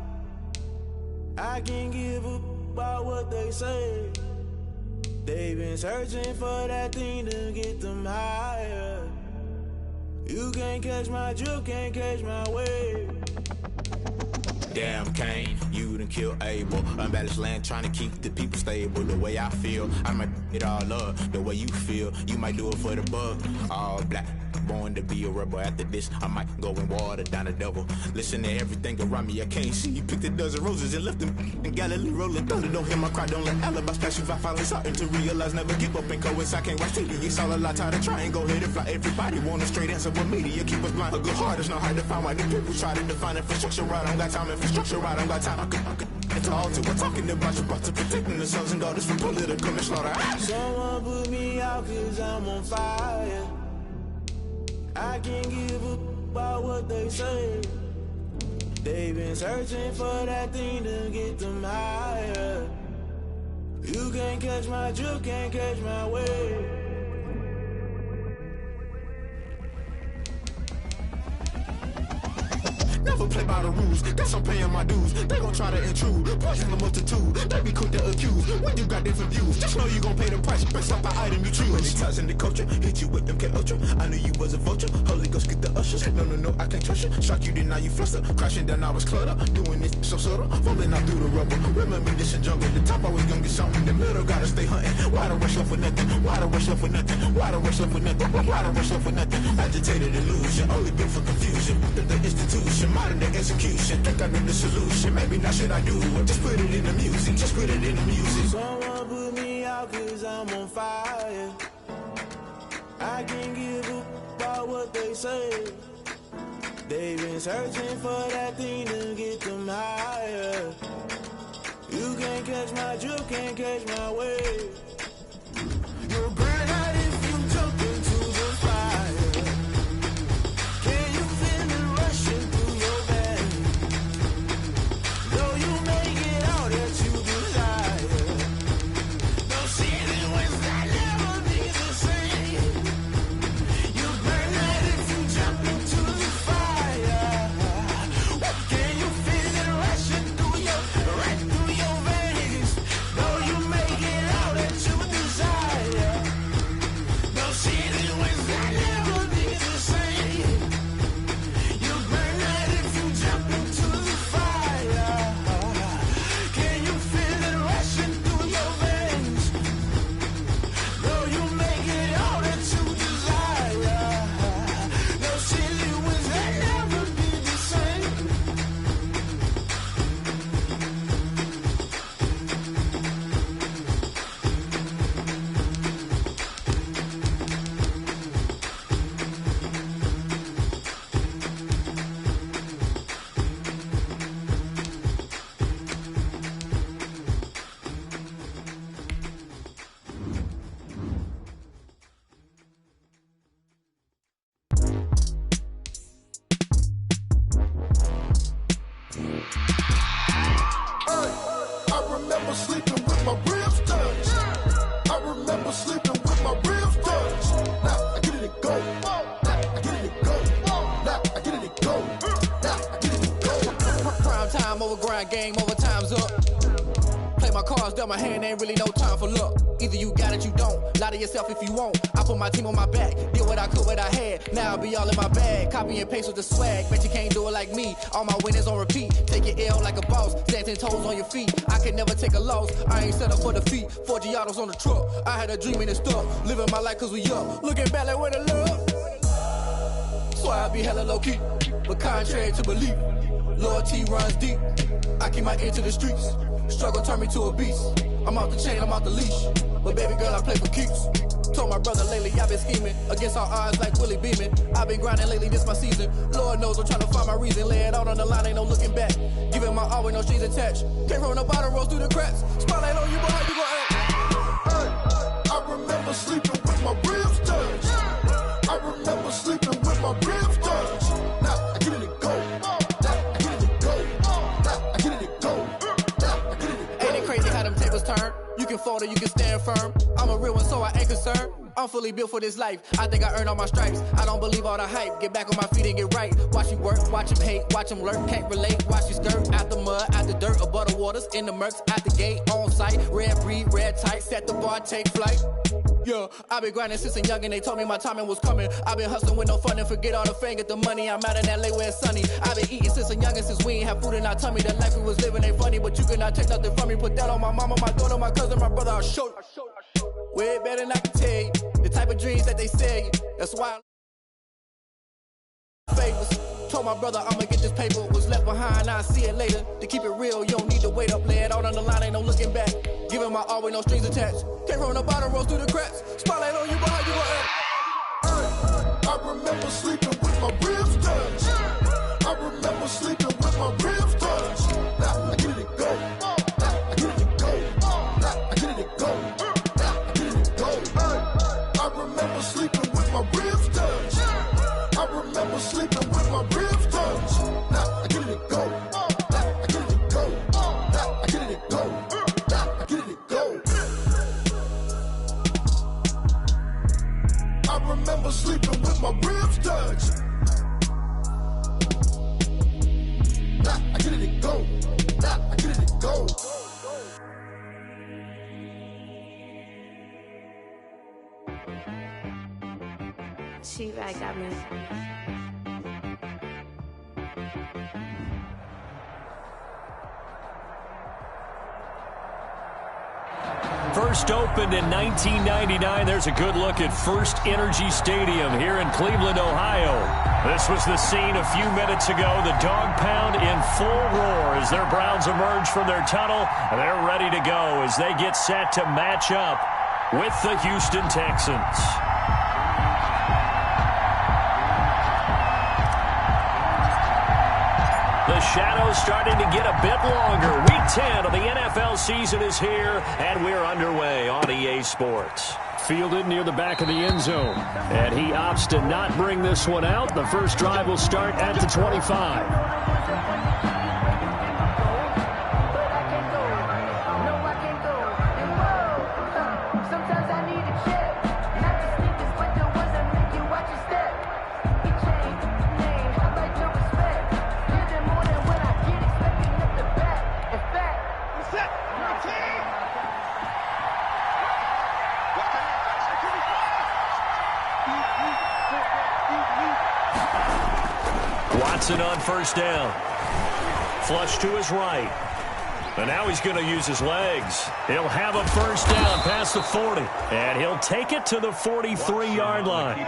I can't give up about what they say. They've been searching for that thing to get them higher. You can't catch my drift, can't catch my wave. Damn Kane, you done killed Abel. Unbalanced land trying to keep the people stable. The way I feel, I might it all up. The way you feel, you might do it for the bug. All black, born to be a rebel. After this, I might go and water down the devil. Listen to everything around me, I can't see. You picked a dozen roses and left them in Galilee rolling thunder. Don't hear my cry, don't let alibis pass you. I finally starting to realize, never give up and coincide. Can't write TV, it's all a lot. Tired of trying, go ahead and fly. Everybody want a straight answer, but media keep us blind. A good heart is not hard to find. Why the people try to define infrastructure right? I don't got time, infrastructure right? I don't got time. I could it's all to we're talking about you, about to protecting the sons and daughters from political manslaughter. Someone put me out cause I'm on fire. I can't give up about what they say. They've been searching for that thing to get them higher. You can't catch my drift, can't catch my wave. never play by the rules. Guess I'm paying my dues. They gon' try to intrude, poison the multitude. They be quick to accuse when you got different views. Just know you gon' pay the price based off the item you choose. Many times in the culture, hit you with them K Ultra. I knew you was a vulture. Holy Ghost get the ushers. No, I can't trust you. Shock you, then now you fluster. Crashing down, I was clutter. Doing this so subtle, falling out through the rubble. Remember this in jungle. The top always gonna get something. In the middle, gotta stay hunting. Why the rush up for nothing? Why the rush up for nothing? Why the rush up for nothing? Why the rush up for nothing? Agitated illusion, only built for confusion. The institution, modern day execution. Think I know the solution. Maybe not should I do it? Just put it in the music. Just put it in the music. Someone put me out 'cause I'm on fire. I can't give up about what they say. They've been searching for that thing to get them higher. You can't catch my drift, can't catch my wave. You'll burn out if you jump into the fire. Can you feel it rushing through your veins? Though you make it all that you desire. No ceiling was that never be the same. You burn out if you jump into the fire. Can you feel it rushing through your veins? Though you make it all that you desire. No ceiling was that never be the same. You burn out if you jump into the fire. Can you feel it rushing through your veins? Though you make it all that you desire. No ceiling was that never be the same. I remember sleeping with my ribs touched. I remember sleeping with my ribs touched. Now I get it to go. Now I get it to go. Now I get it to go. Now I get it to go. Prime time over grind, game over, time's up. Play my cards, dealt my hand, ain't really no time for luck. Either you got it, you don't. Lie to yourself if you won't. I put my team on my back, did what I could, what I had. Now I'll be all in my bag, copy and paste with the swag. Bet you can't do it like me. All my winners on repeat. Take your L like a boss, stand 10 toes on your feet. I can never take a loss. I ain't set up for defeat. 4 Giottos on the truck. I had a dream and it stuck. Living my life 'cause we up. Looking back like where the love. So I be hella low key, but contrary to belief, loyalty runs deep. I keep my ear to the streets. Struggle turned me to a beast. I'm off the chain, I'm off the leash. But baby girl, I play for keeps. Told my brother lately I've been scheming against all odds like Willie Beeman. I've been grinding lately, this my season. Lord knows I'm trying to find my reason. Lay it out on the line, ain't no looking back. Giving my all with no strings attached. Came from the bottom, rose through the cracks. Spotlight on you, boy, how you gon' act? I remember sleeping with my ribs touched. I remember sleeping with my ribs touched. Now I get it to go. Now I get it to go. Now I get it to go. Now I get it to go. Ain't it crazy how them tables turn? You can fold or you can stand firm. I'm a real one, so I ain't concerned. I'm fully built for this life. I think I earned all my stripes. I don't believe all the hype. Get back on my feet and get right. Watch you work, watch him hate, watch him lurk. Can't relate, watch you skirt. Out the mud, out the dirt, above the waters, in the murks, out the gate, on site. Red breed, red tight, set the bar, take flight. Yeah, I been grinding since a young and they told me my timing was coming. I been hustling with no fun and forget all the fame, get the money. I'm out in LA where it's sunny. I been eating since a young and since we ain't have food in our tummy. The life we was living ain't funny, but you cannot take nothing from me. Put that on my mama, my daughter, my cousin, my brother, I'll show you. Way better than I can tell you. The type of dreams that they sell you. That's why I favors. Told my brother I'ma get this paper. Was left behind, I'll see it later. To keep it real, you don't need to wait up. Lay it out on the line, ain't no looking back. Giving my all with no strings attached. Came from the bottom, rose through the cracks. Spotlight on you, boy, how you gon' act? I remember sleeping with my ribs touched. I remember sleeping with my ribs touched. Now I get it to go. Now I get it to go. Now I get it to go. Now I get it to go. I remember sleeping with my ribs touched. I remember sleeping with my ribs touched. Now I get it to go. Now I get it to go. Now I get it to go. Now I get it to go. I remember sleeping with my ribs touched. First opened in 1999. There's a good look at First Energy Stadium here in Cleveland, Ohio. This was the scene a few minutes ago. The dog pound in full roar as their Browns emerge from their tunnel. They're ready to go as they get set to match up with the Houston Texans. The shadow's starting to get a bit longer. Week 10 of the NFL season is here, and we're underway on EA Sports. Fielded near the back of the end zone, and he opts to not bring this one out. The first drive will start at the 25. Watson on first down. Flush to his right. And now he's going to use his legs. He'll have a first down past the 40. And he'll take it to the 43-yard line.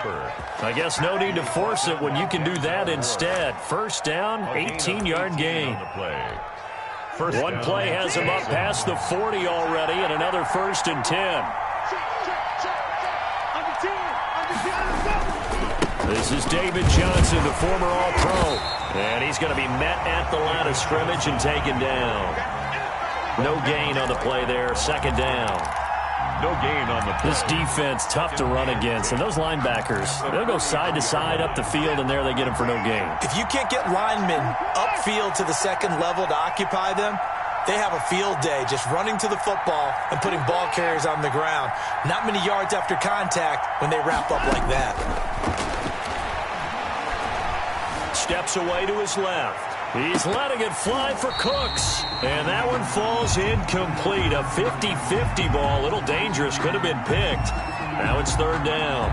I guess no need to force it when you can do that instead. First down, 18-yard gain. One play has him up past the 40 already, and another first and 10. This is David Johnson, the former All-Pro. And he's going to be met at the line of scrimmage and taken down. No gain on the play there. Second down. No gain on the play. This defense, tough to run against. And those linebackers, they'll go side to side up the field, and there they get them for no gain. If you can't get linemen upfield to the second level to occupy them, they have a field day just running to the football and putting ball carriers on the ground. Not many yards after contact when they wrap up like that. Steps away to his left. He's letting it fly for Cooks. And that one falls incomplete. A 50-50 ball. A little dangerous. Could have been picked. Now it's third down.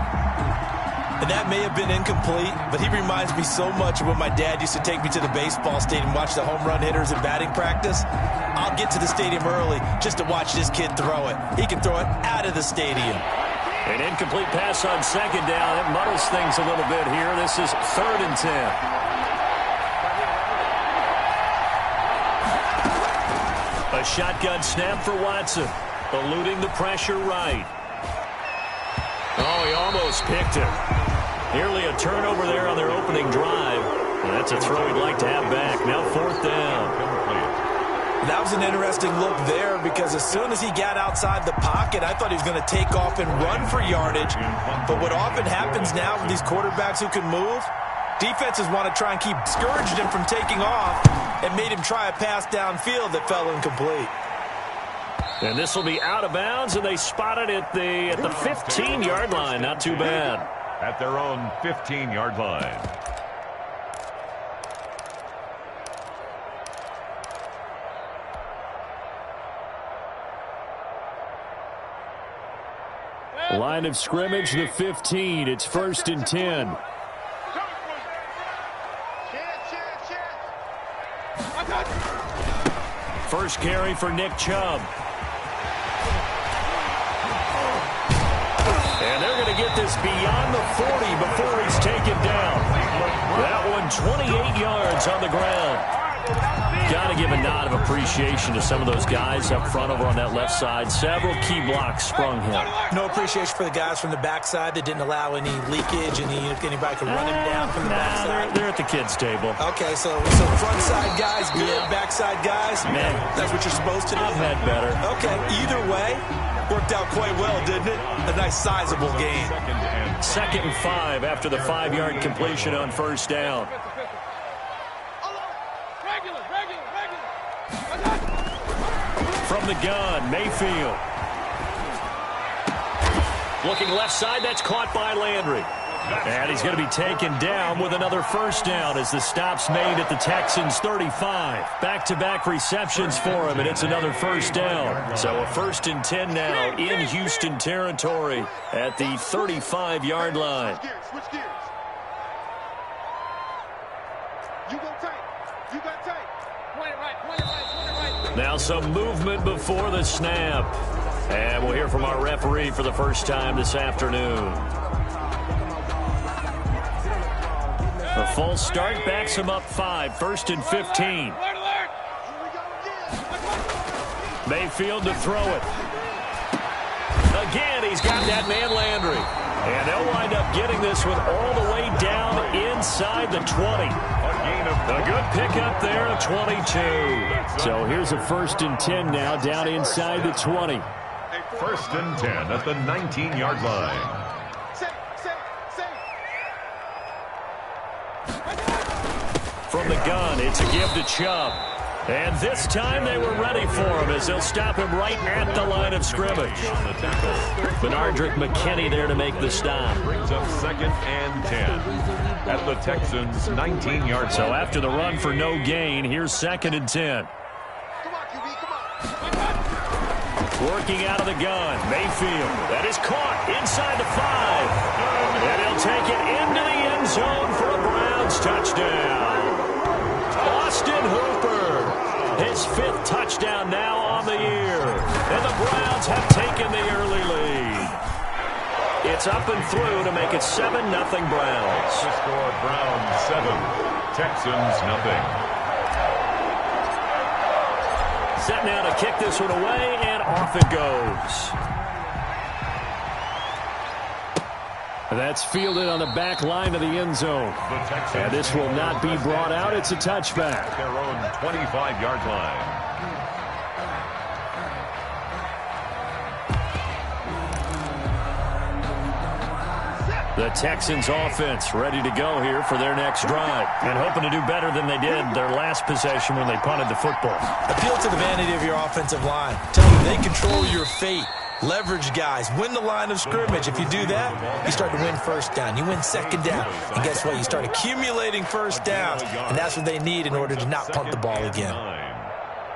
And that may have been incomplete, but he reminds me so much of when my dad used to take me to the baseball stadium and watch the home run hitters in batting practice. I'll get to the stadium early just to watch this kid throw it. He can throw it out of the stadium. An incomplete pass on second down. It muddles things a little bit here. This is third and 10. A shotgun snap for Watson. Eluding the pressure right. Oh, he almost picked it. Nearly a turnover there on their opening drive. And that's a throw he'd like to have back. Now fourth down. That was an interesting look there because as soon as he got outside the pocket, I thought he was going to take off and run for yardage. But what often happens now with these quarterbacks who can move, defenses want to try and keep discouraged him from taking off and made him try a pass downfield that fell incomplete. And this will be out of bounds, and they spot it at the 15-yard line. Not too bad. At their own 15-yard line. Line of scrimmage, the 15. It's first and 10. First carry for Nick Chubb. And they're going to get this beyond the 40 before he's taken down. That one 28 yards on the ground. Got to give a nod of appreciation to some of those guys up front over on that left side. Several key blocks sprung him. No appreciation for the guys from the backside that didn't allow any leakage, anybody could run him down from the backside. They're at the kids' table. Okay, so front side guys good, backside guys, man, that's what you're supposed to do. I've had better. Okay, either way, worked out quite well, didn't it? A nice sizable gain. Second and 5 after the 5-yard completion on first down. From the gun, Mayfield. Looking left side, that's caught by Landry. And he's going to be taken down with another first down as the stop's made at the Texans' 35. Back-to-back receptions for him, and it's another first down. So a first and 10 now in Houston territory at the 35-yard line. You go tight. You got tight. Point it right, point it right, point it right. Now some movement before the snap. And we'll hear from our referee for the first time this afternoon. The false start backs him up 5, 1st and 15. Mayfield to throw it. Again, he's got that man Landry. And they'll wind up getting this one all the way down inside the 20. A good pickup there of 22. So here's a 1st and 10 now down inside the 20. 1st and 10 at the 19-yard line. From the gun, it's a give to Chubb. And this time they were ready for him as they'll stop him right at the line of scrimmage. Benardrick McKinney there to make the stop. Brings up 2nd and 10 at the Texans' 19-yard line. So after the run for no gain, here's 2nd and 10. Working out of the gun, Mayfield. That is caught inside the 5. And he'll take it into the end zone for a Browns touchdown. Austin Hooper, his 5th touchdown now on the year. And the Browns have taken the early lead. It's up and through to make it 7-0 Browns. The score, Browns 7, Texans nothing. Set now to kick this one away, and off it goes. That's fielded on the back line of the end zone. And this will not be brought out. It's a touchback. Their own 25-yard line. The Texans offense ready to go here for their next drive. And hoping to do better than they did their last possession when they punted the football. Appeal to the vanity of your offensive line. Tell them they control your fate. Leverage guys. Win the line of scrimmage. If you do that, you start to win 1st down. You win 2nd down. And guess what? You start accumulating 1st downs. And that's what they need in order to not punt the ball again.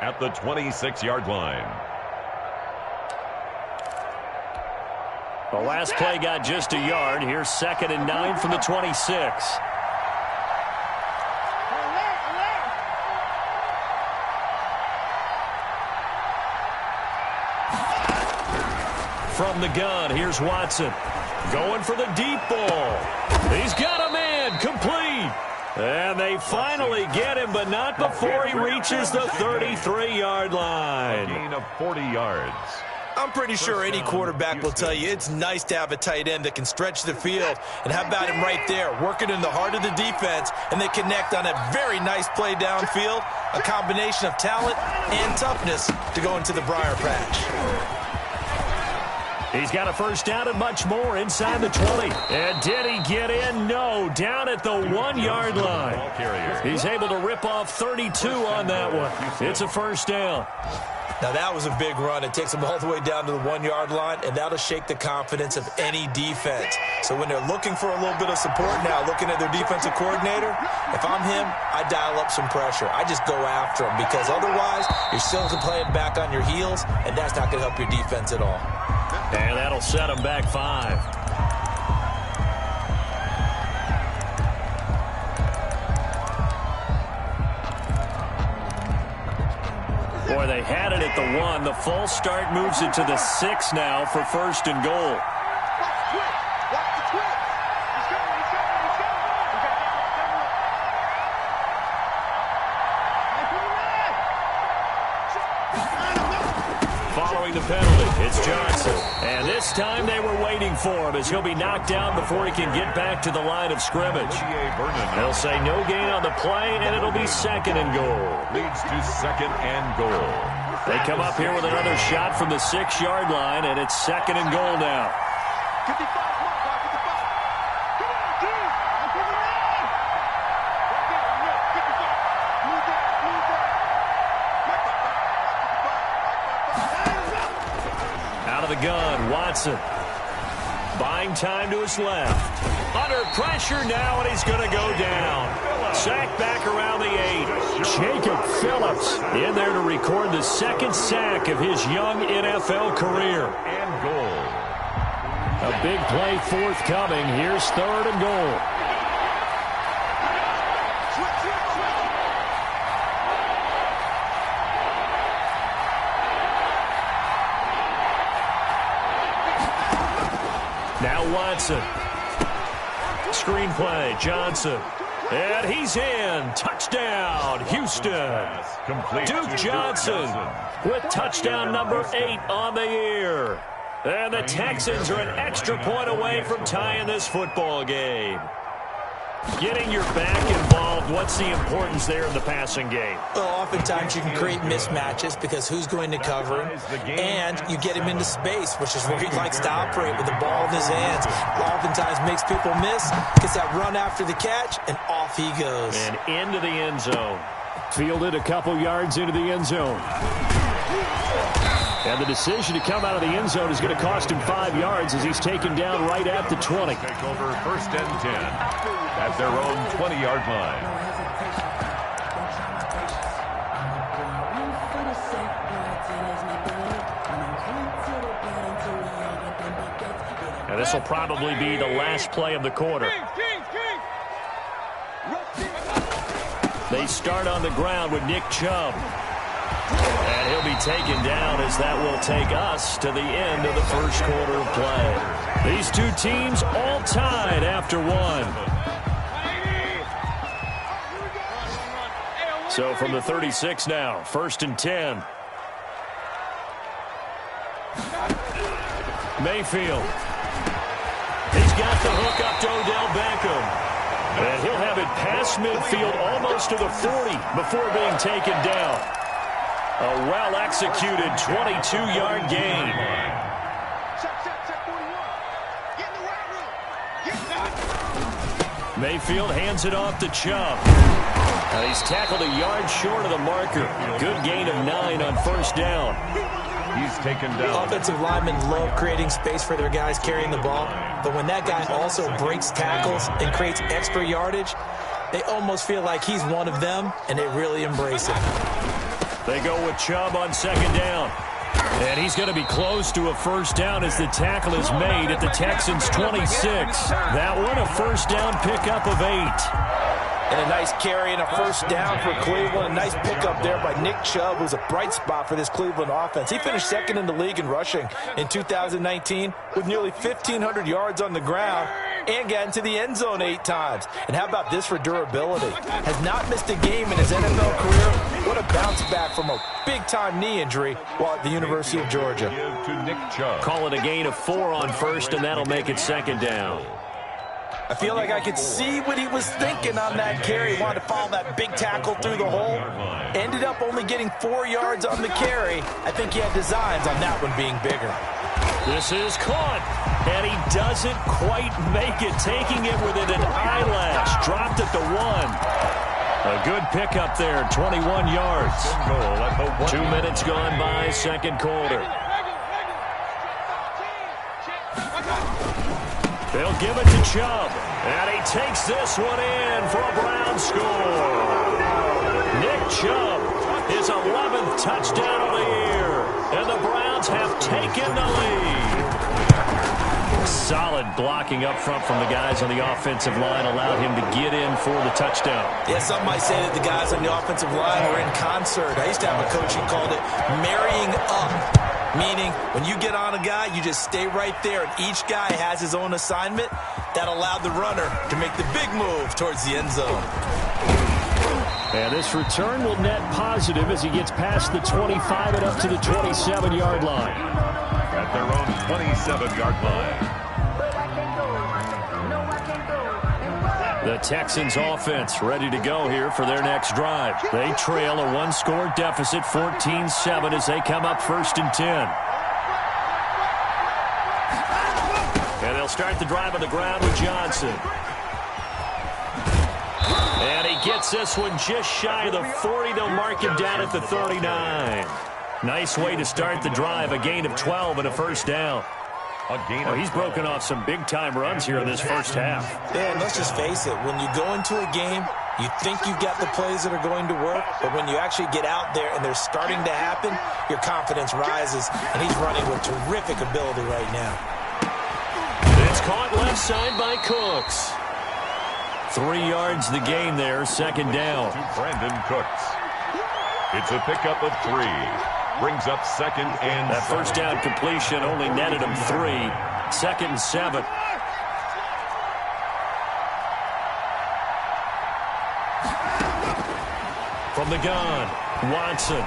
At the 26-yard line. The last play got just a yard. Here's 2nd and 9 from the 26. From the gun, here's Watson. Going for the deep ball. He's got a man, complete. And they finally get him, but not before he reaches the 33-yard line. A gain of 40 yards. I'm pretty sure any quarterback will tell you it's nice to have a tight end that can stretch the field. And how about him right there, working in the heart of the defense, and they connect on a very nice play downfield, a combination of talent and toughness to go into the briar patch. He's got a 1st down and much more inside the 20. And did he get in? No, down at the 1-yard line. He's able to rip off 32 on that one. It's a 1st down. Now, that was a big run. It takes them all the way down to the 1-yard line, and that'll shake the confidence of any defense. So when they're looking for a little bit of support now, looking at their defensive coordinator, if I'm him, I dial up some pressure. I just go after him because otherwise you're still playing back on your heels, and that's not going to help your defense at all. And that'll set them back 5. Boy, they had it at the 1. The false start moves it to the 6 now for 1st and goal. Following the penalty, it's Johnson. And this time they were waiting for him as he'll be knocked down before he can get back to the line of scrimmage. They'll say no gain on the play, and it'll be 2nd and goal. Leads to 2nd and goal. They come up here with another shot from the 6-yard line, and it's 2nd and goal now. Out of the gun, Watson. Buying time to his left. Under pressure now, and he's going to go down. Sack back around the 8. Jacob Phillips in there to record the 2nd sack of his young NFL career. And goal. A big play forthcoming. Here's 3rd and goal. Watson. Screenplay, Johnson. And he's in. Touchdown, Houston. Duke Johnson with touchdown number 8 on the year. And the Texans are an extra point away from tying this football game. Getting your back involved, what's the importance there in the passing game? Well, oftentimes you can create mismatches because who's going to cover him, and you get him into space, which is where he likes to operate with the ball in his hands. Oftentimes makes people miss, gets that run after the catch, and off he goes. And into the end zone. Fielded a couple yards into the end zone. And the decision to come out of the end zone is going to cost him 5 yards as he's taken down right at the 20. Take over 1st and 10 at their own 20-yard line. And this will probably be the last play of the quarter. They start on the ground with Nick Chubb. And he'll be taken down as that will take us to the end of the first quarter of play. These two teams all tied after 1. So from the 36 now, 1st and 10. Mayfield. He's got the hook up to Odell Beckham. And he'll have it past midfield almost to the 40 before being taken down. A well-executed 22-yard gain. Mayfield hands it off to Chubb. He's tackled a yard short of the marker. Good gain of 9 on 1st down. He's taken down. Offensive linemen love creating space for their guys carrying the ball, but when that guy also breaks tackles and creates extra yardage, they almost feel like he's one of them, and they really embrace it. They go with Chubb on 2nd down. And he's going to be close to a 1st down as the tackle is made at the Texans' 26. That one, a 1st down pickup of 8. And a nice carry and a 1st down for Cleveland. A nice pickup there by Nick Chubb, who's a bright spot for this Cleveland offense. He finished 2nd in the league in rushing in 2019 with nearly 1,500 yards on the ground and got into the end zone 8 times. And how about this for durability? Has not missed a game in his NFL career. What a bounce back from a big-time knee injury while at the University of Georgia. Call it a gain of 4 on 1st, and that'll make it 2nd down. I feel like I could see what he was thinking on that carry. He wanted to follow that big tackle through the hole. Ended up only getting 4 yards on the carry. I think he had designs on that one being bigger. This is caught, and he doesn't quite make it, taking it within an eyelash. Dropped at the 1. A good pickup there, 21 yards. 2 minutes gone by, 2nd quarter. They'll give it to Chubb, and he takes this one in for a Brown score. Nick Chubb, his 11th touchdown of the year, and the Browns have taken the lead. Solid blocking up front from the guys on the offensive line allowed him to get in for the touchdown. Yeah, some might say that the guys on the offensive line were in concert. I used to have a coach who called it marrying up. Meaning, when you get on a guy, you just stay right there, and each guy has his own assignment. That allowed the runner to make the big move towards the end zone. And this return will net positive as he gets past the 25 and up to the 27-yard line. At their own 27-yard line. The Texans offense ready to go here for their next drive. They trail a 1-score deficit, 14-7, as they come up 1st and 10. And they'll start the drive on the ground with Johnson. And he gets this one just shy of the 40. They'll mark him down at the 39. Nice way to start the drive, a gain of 12 and a 1st down. Well, he's broken off some big-time runs here in this 1st half. Yeah, and let's just face it. When you go into a game, you think you've got the plays that are going to work, but when you actually get out there and they're starting to happen, your confidence rises, and he's running with terrific ability right now. It's caught left side by Cooks. 3 yards the gain there, 2nd down. To Brandon Cooks. It's a pickup of 3. Brings up 2nd and that 1st down completion only netted him 3. 2nd and 7. from the gun. Watson.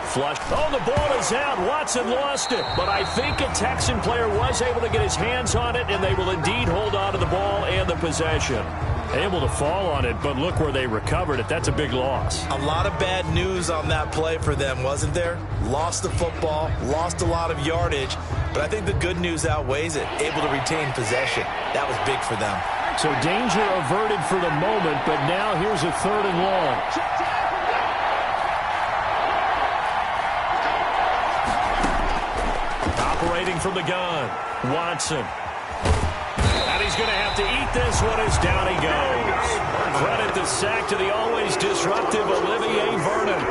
Flush. Oh, the ball is out. Watson lost it. But I think a Texan player was able to get his hands on it, and they will indeed hold on to the ball and the possession. Able to fall on it, but look where they recovered it. That's a big loss. A lot of bad news on that play for them, wasn't there? Lost the football, lost a lot of yardage, but I think the good news outweighs it. Able to retain possession. That was big for them. So danger averted for the moment, but now here's a 3rd and long. Operating from the gun, Watson. And he's going to have to eat this one as down he goes. Credit the sack to the always disruptive Olivier Vernon.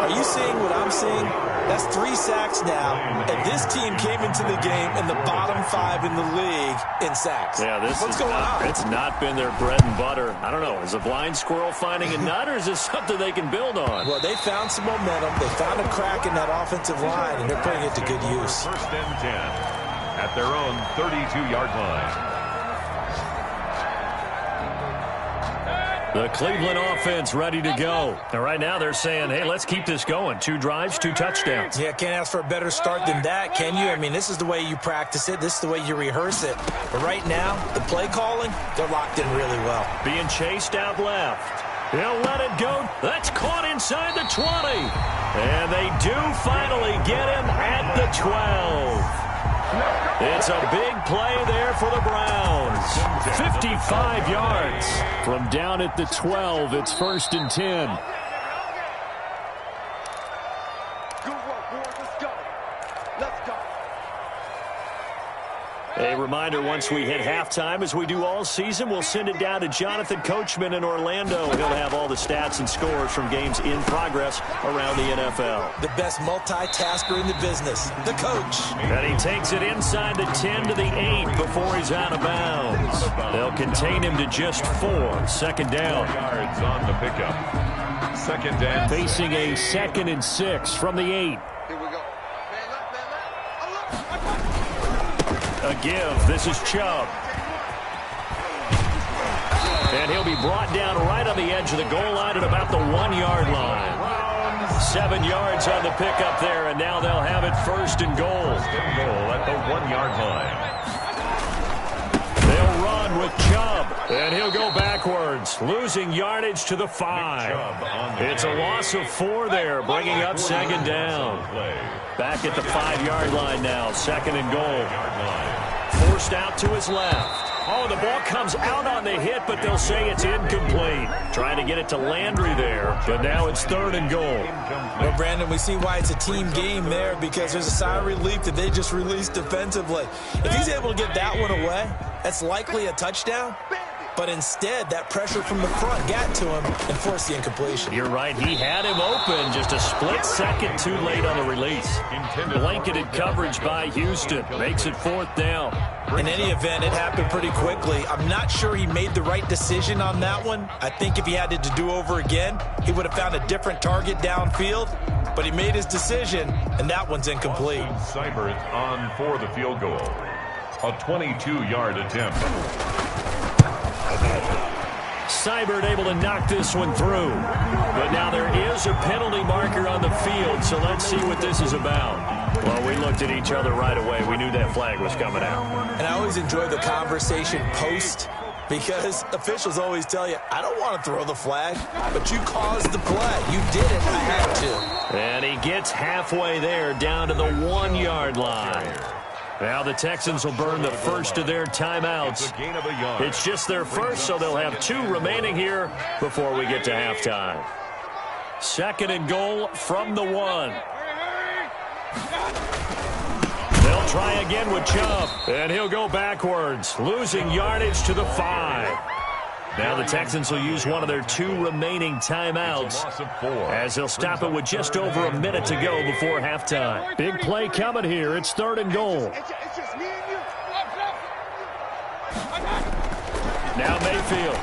Are you seeing what I'm seeing? That's 3 sacks now, and this team came into the game in the bottom 5 in the league in sacks. Yeah, What's going on? It's not been their bread and butter. I don't know. Is a blind squirrel finding a nut, or is this something they can build on? Well, they found some momentum. They found a crack in that offensive line, and they're putting it to good use. 1st and 10 at their own 32-yard line. The Cleveland offense ready to go. And right now they're saying, hey, let's keep this going. 2 drives, 2 touchdowns. Yeah, can't ask for a better start than that, can you? I mean, this is the way you practice it. This is the way you rehearse it. But right now, the play calling, they're locked in really well. Being chased out left. He'll let it go. That's caught inside the 20. And they do finally get him at the 12. It's a big play there for the Browns. 55 yards from down at the 12. It's 1st and 10. A reminder, once we hit halftime, as we do all season, we'll send it down to Jonathan Coachman in Orlando. He'll have all the stats and scores from games in progress around the NFL. The best multitasker in the business, the coach. And he takes it inside the 10 to the 8 before he's out of bounds. They'll contain him to just 4. 2nd down. 4 yards on the pickup. 2nd and facing a 2nd and 6 from the 8. A give. This is Chubb. And he'll be brought down right on the edge of the goal line at about the 1-yard line. 7 yards on the pickup there, and now they'll have it 1st and goal. Goal at the 1-yard line. They'll run with Chubb, and he'll go backwards, losing yardage to the 5. It's a loss of 4 there, bringing up 2nd down. Back at the 5-yard line now, 2nd and goal. Forced out to his left. Oh, the ball comes out on the hit, but they'll say it's incomplete. Trying to get it to Landry there, but now it's 3rd and goal. Well, Brandon, we see why it's a team game there, because there's a sigh of relief that they just released defensively. If he's able to get that one away, that's likely a touchdown. But instead, that pressure from the front got to him and forced the incompletion. You're right. He had him open, just a split second too late on the release. Blanketed coverage by Houston. Makes it 4th down. In any event, it happened pretty quickly. I'm not sure he made the right decision on that one. I think if he had it to do over again, he would have found a different target downfield. But he made his decision, and that one's incomplete. Seibert on for the field goal. A 22-yard attempt. Seibert able to knock this one through. But now there is a penalty marker on the field, so let's see what this is about. Well, we looked at each other right away. We knew that flag was coming out. And I always enjoy the conversation post, because officials always tell you, I don't want to throw the flag, but you caused the play. You did it. I had to. And he gets halfway there, down to the 1-yard line. Now the Texans will burn the first of their timeouts. It's just their first, so they'll have 2 remaining here before we get to halftime. 2nd and goal from the 1. They'll try again with Chubb, and he'll go backwards, losing yardage to the 5. Now the Texans will use one of their 2 remaining timeouts, as they'll stop it with just over a minute to go before halftime. Big play coming here. It's 3rd and goal. Now Mayfield.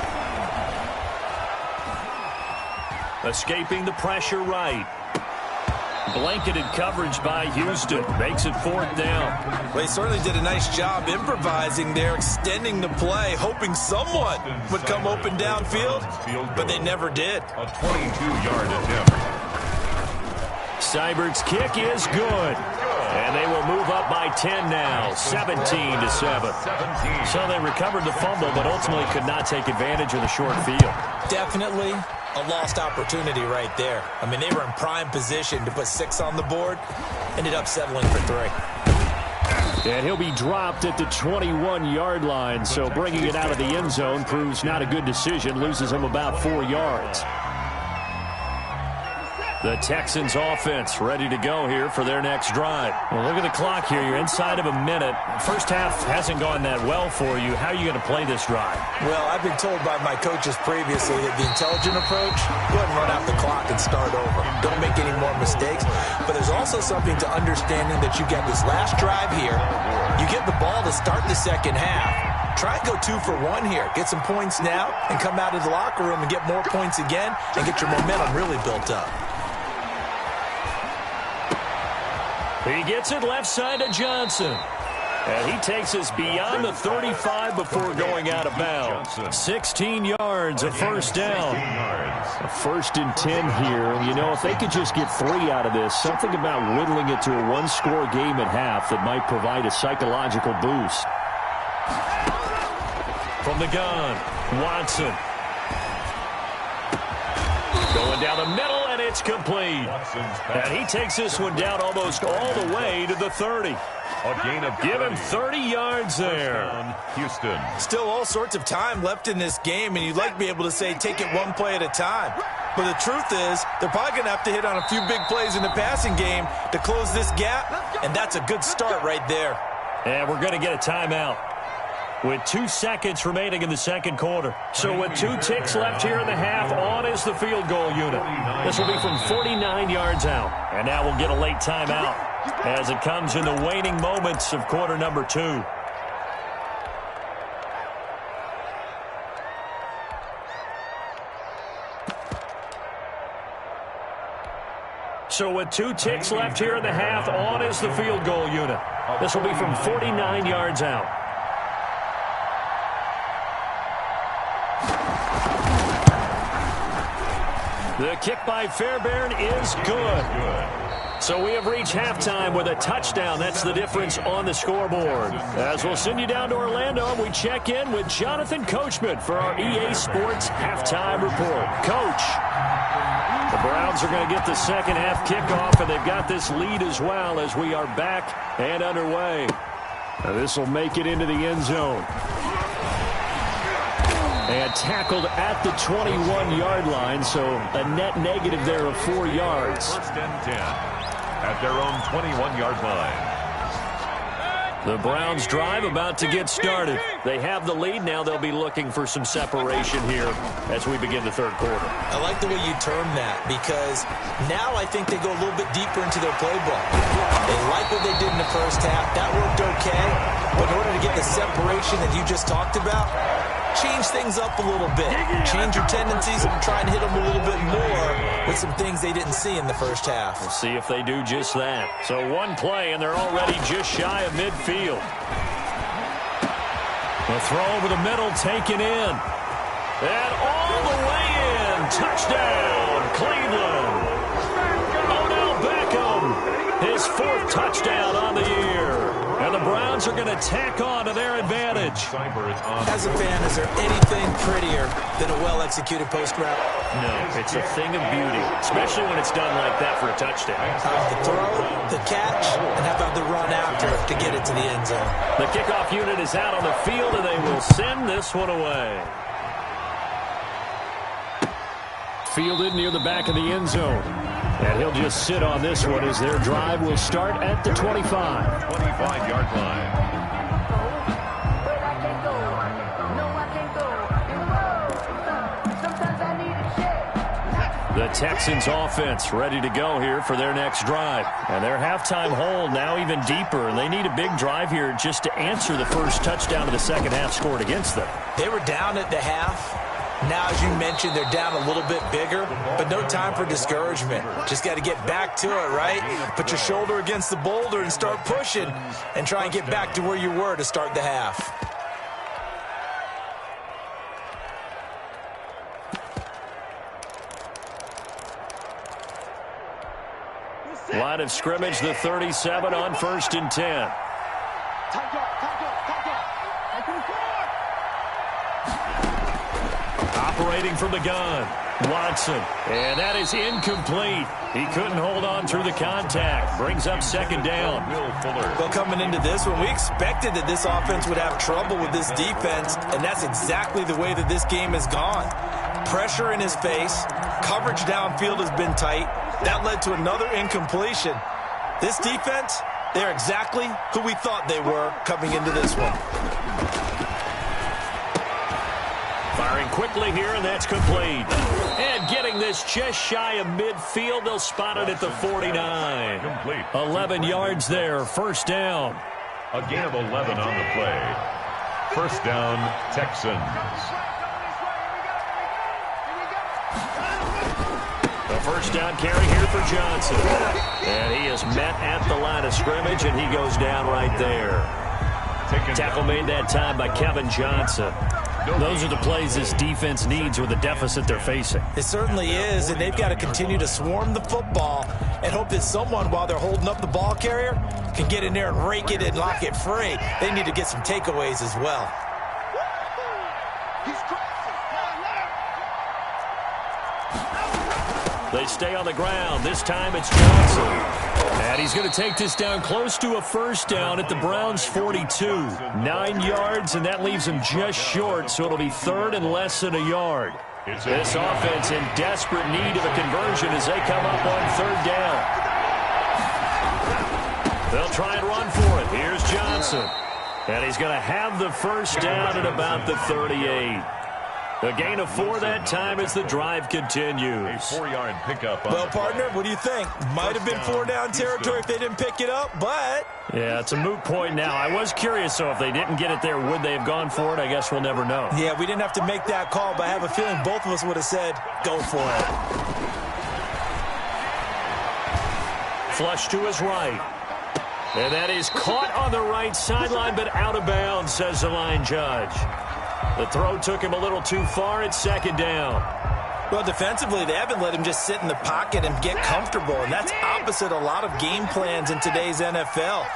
Escaping the pressure right. Blanketed coverage by Houston. Makes it 4th down. Well, he certainly did a nice job improvising there, extending the play, hoping someone would come open downfield, but they never did. A 22-yard attempt. Seibert's kick is good. And they will move up by 10 now, 17-7. So they recovered the fumble, but ultimately could not take advantage of the short field. Definitely a lost opportunity right there. I mean, they were in prime position to put 6 on the board, ended up settling for 3. And he'll be dropped at the 21-yard line, so bringing it out of the end zone proves not a good decision, loses him about 4 yards. The Texans offense ready to go here for their next drive. Well, look at the clock here. You're inside of a minute. First half hasn't gone that well for you. How are you going to play this drive? Well, I've been told by my coaches previously that the intelligent approach, go ahead and run out the clock and start over. Don't make any more mistakes. But there's also something to understanding that you get this last drive here. You get the ball to start the second half. Try and go 2 for 1 here. Get some points now and come out of the locker room and get more points again and get your momentum really built up. He gets it left side to Johnson. And he takes us beyond the 35 before going out of bounds. 16 yards, a first down. A 1st and 10 here. And, you know, if they could just get 3 out of this, something about whittling it to a 1-score game at half that might provide a psychological boost. From the gun, Watson. Going down the middle, and it's complete. And he takes this one down almost all the way to the 30. A gain of 30. Give him 30 yards there. Houston. Still all sorts of time left in this game, and you'd like to be able to say take it one play at a time. But the truth is, they're probably going to have to hit on a few big plays in the passing game to close this gap, and that's a good start right there. And we're going to get a timeout with 2 seconds remaining in the second quarter. So with 2 ticks left here in the half, on is the field goal unit. This will be from 49 yards out. And now we'll get a late timeout as it comes in the waning moments of quarter number 2. So with 2 ticks left here in the half, on is the field goal unit. This will be from 49 yards out. The kick by Fairbairn is good. So we have reached halftime with a touchdown. That's the difference on the scoreboard. As we'll send you down to Orlando, we check in with Jonathan Coachman for our EA Sports Halftime Report. Coach, the Browns are going to get the second half kickoff, and they've got this lead as well as we are back and underway. This will make it into the end zone. And tackled at the 21-yard line, so a net negative there of 4 yards. 1st and 10 at their own 21-yard line. The Browns drive about to get started. They have the lead. Now they'll be looking for some separation here as we begin the third quarter. I like the way you term that, because now I think they go a little bit deeper into their playbook. They like what they did in the first half. That worked okay. But in order to get the separation that you just talked about, change things up a little bit. Change your tendencies and try and hit them a little bit more with some things they didn't see in the first half. We'll see if they do just that. So one play, and they're already just shy of midfield. The throw over the middle, taken in. And all the way in. Touchdown, Cleveland. Odell Beckham, his 4th touchdown on the year. And the Browns are going to tack on to their advantage. As a fan, is there anything prettier than a well-executed post route? No, it's a thing of beauty, especially when it's done like that for a touchdown. The throw, the catch, and how about the run after to get it to the end zone? The kickoff unit is out on the field, and they will send this one away. Fielded near the back of the end zone. And he'll just sit on this one as their drive will start at the 25. 25-yard line. The Texans offense ready to go here for their next drive. And their halftime hold now even deeper, and they need a big drive here just to answer the first touchdown of the second half scored against them. They were down at the half. Now, as you mentioned, they're down a little bit bigger, but no time for discouragement. Just got to get back to it, right? Put your shoulder against the boulder and start pushing and try and get back to where you were to start the half. Line of scrimmage, the 37 on 1st and 10. Operating from the gun, Watson. And that is incomplete. He couldn't hold on through the contact. Brings up 2nd down. Well, coming into this one, we expected that this offense would have trouble with this defense, and that's exactly the way that this game has gone. Pressure in his face. Coverage downfield has been tight. That led to another incompletion. This defense, they're exactly who we thought they were coming into this one. Firing quickly here, and that's complete. And getting this just shy of midfield, they'll spot it at the 49. Complete. 11 yards there, 1st down. A gain of 11 on the play. 1st down, Texans. The 1st down carry here for Johnson. And he is met at the line of scrimmage, and he goes down right there. Tackle made that time by Kevin Johnson. Those are the plays this defense needs with the deficit they're facing. It certainly is, and they've got to continue to swarm the football and hope that someone, while they're holding up the ball carrier, can get in there and rake it and lock it free. They need to get some takeaways as well. They stay on the ground. This time it's Johnson. And he's going to take this down close to a 1st down at the Browns' 42. 9 yards, and that leaves him just short, so it'll be 3rd and less than a yard. This offense in desperate need of a conversion as they come up on 3rd down. They'll try and run for it. Here's Johnson. And he's going to have the 1st down at about the 38. A gain of 4 that time as the drive continues. A 4-yard pickup. Well, partner, what do you think? Might have been 4-down territory if they didn't pick it up, but... Yeah, it's a moot point now. I was curious, so if they didn't get it there, would they have gone for it? I guess we'll never know. Yeah, we didn't have to make that call, but I have a feeling both of us would have said, go for it. Flush to his right. And that is caught on the right sideline, but out of bounds, says the line judge. The throw took him a little too far at 2nd down. Well, defensively, they haven't let him just sit in the pocket and get comfortable, and that's opposite a lot of game plans in today's NFL.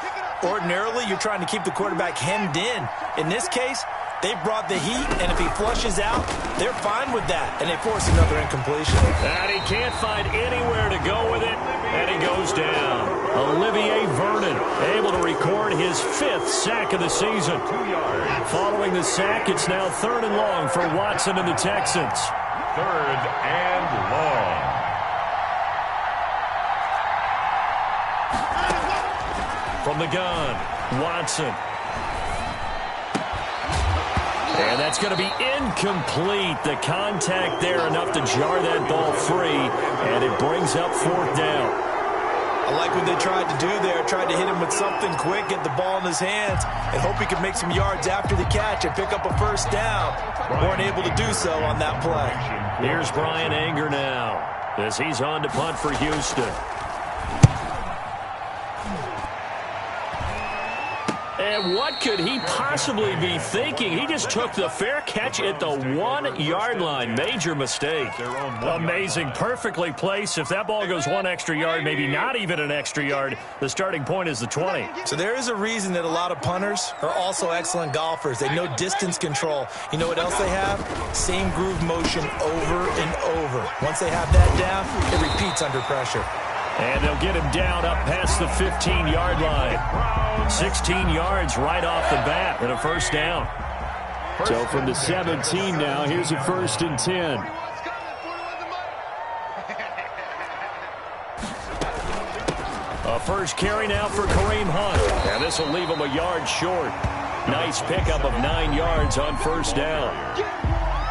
Ordinarily, you're trying to keep the quarterback hemmed in. In this case, they brought the heat, and if he flushes out, they're fine with that, and they force another incompletion. And he can't find anywhere to go with it, and he goes down. Olivier Vernon able to record his 5th sack of the season. 2 yards. Following the sack, it's now 3rd and long for Watson and the Texans. 3rd and long. From the gun, Watson. And that's going to be incomplete. The contact there enough to jar that ball free, and it brings up 4th down. I like what they tried to do there, tried to hit him with something quick, get the ball in his hands, and hope he could make some yards after the catch and pick up a 1st down. Weren't able to do so on that play. Here's Brian Anger now as he's on to punt for Houston. And what could he possibly be thinking? He just took the fair catch at the 1-yard line. Major mistake. Amazing. Perfectly placed. If that ball goes 1 extra yard, maybe not even an extra yard, the starting point is the 20. So there is a reason that a lot of punters are also excellent golfers. They know distance control. You know what else they have? Same groove motion over and over. Once they have that down, it repeats under pressure. And they'll get him down up past the 15-yard line. 16 yards right off the bat and a 1st down. So from the 17 now, here's a 1st and 10. A first carry now for Kareem Hunt. And this will leave him a yard short. Nice pickup of 9 yards on 1st down.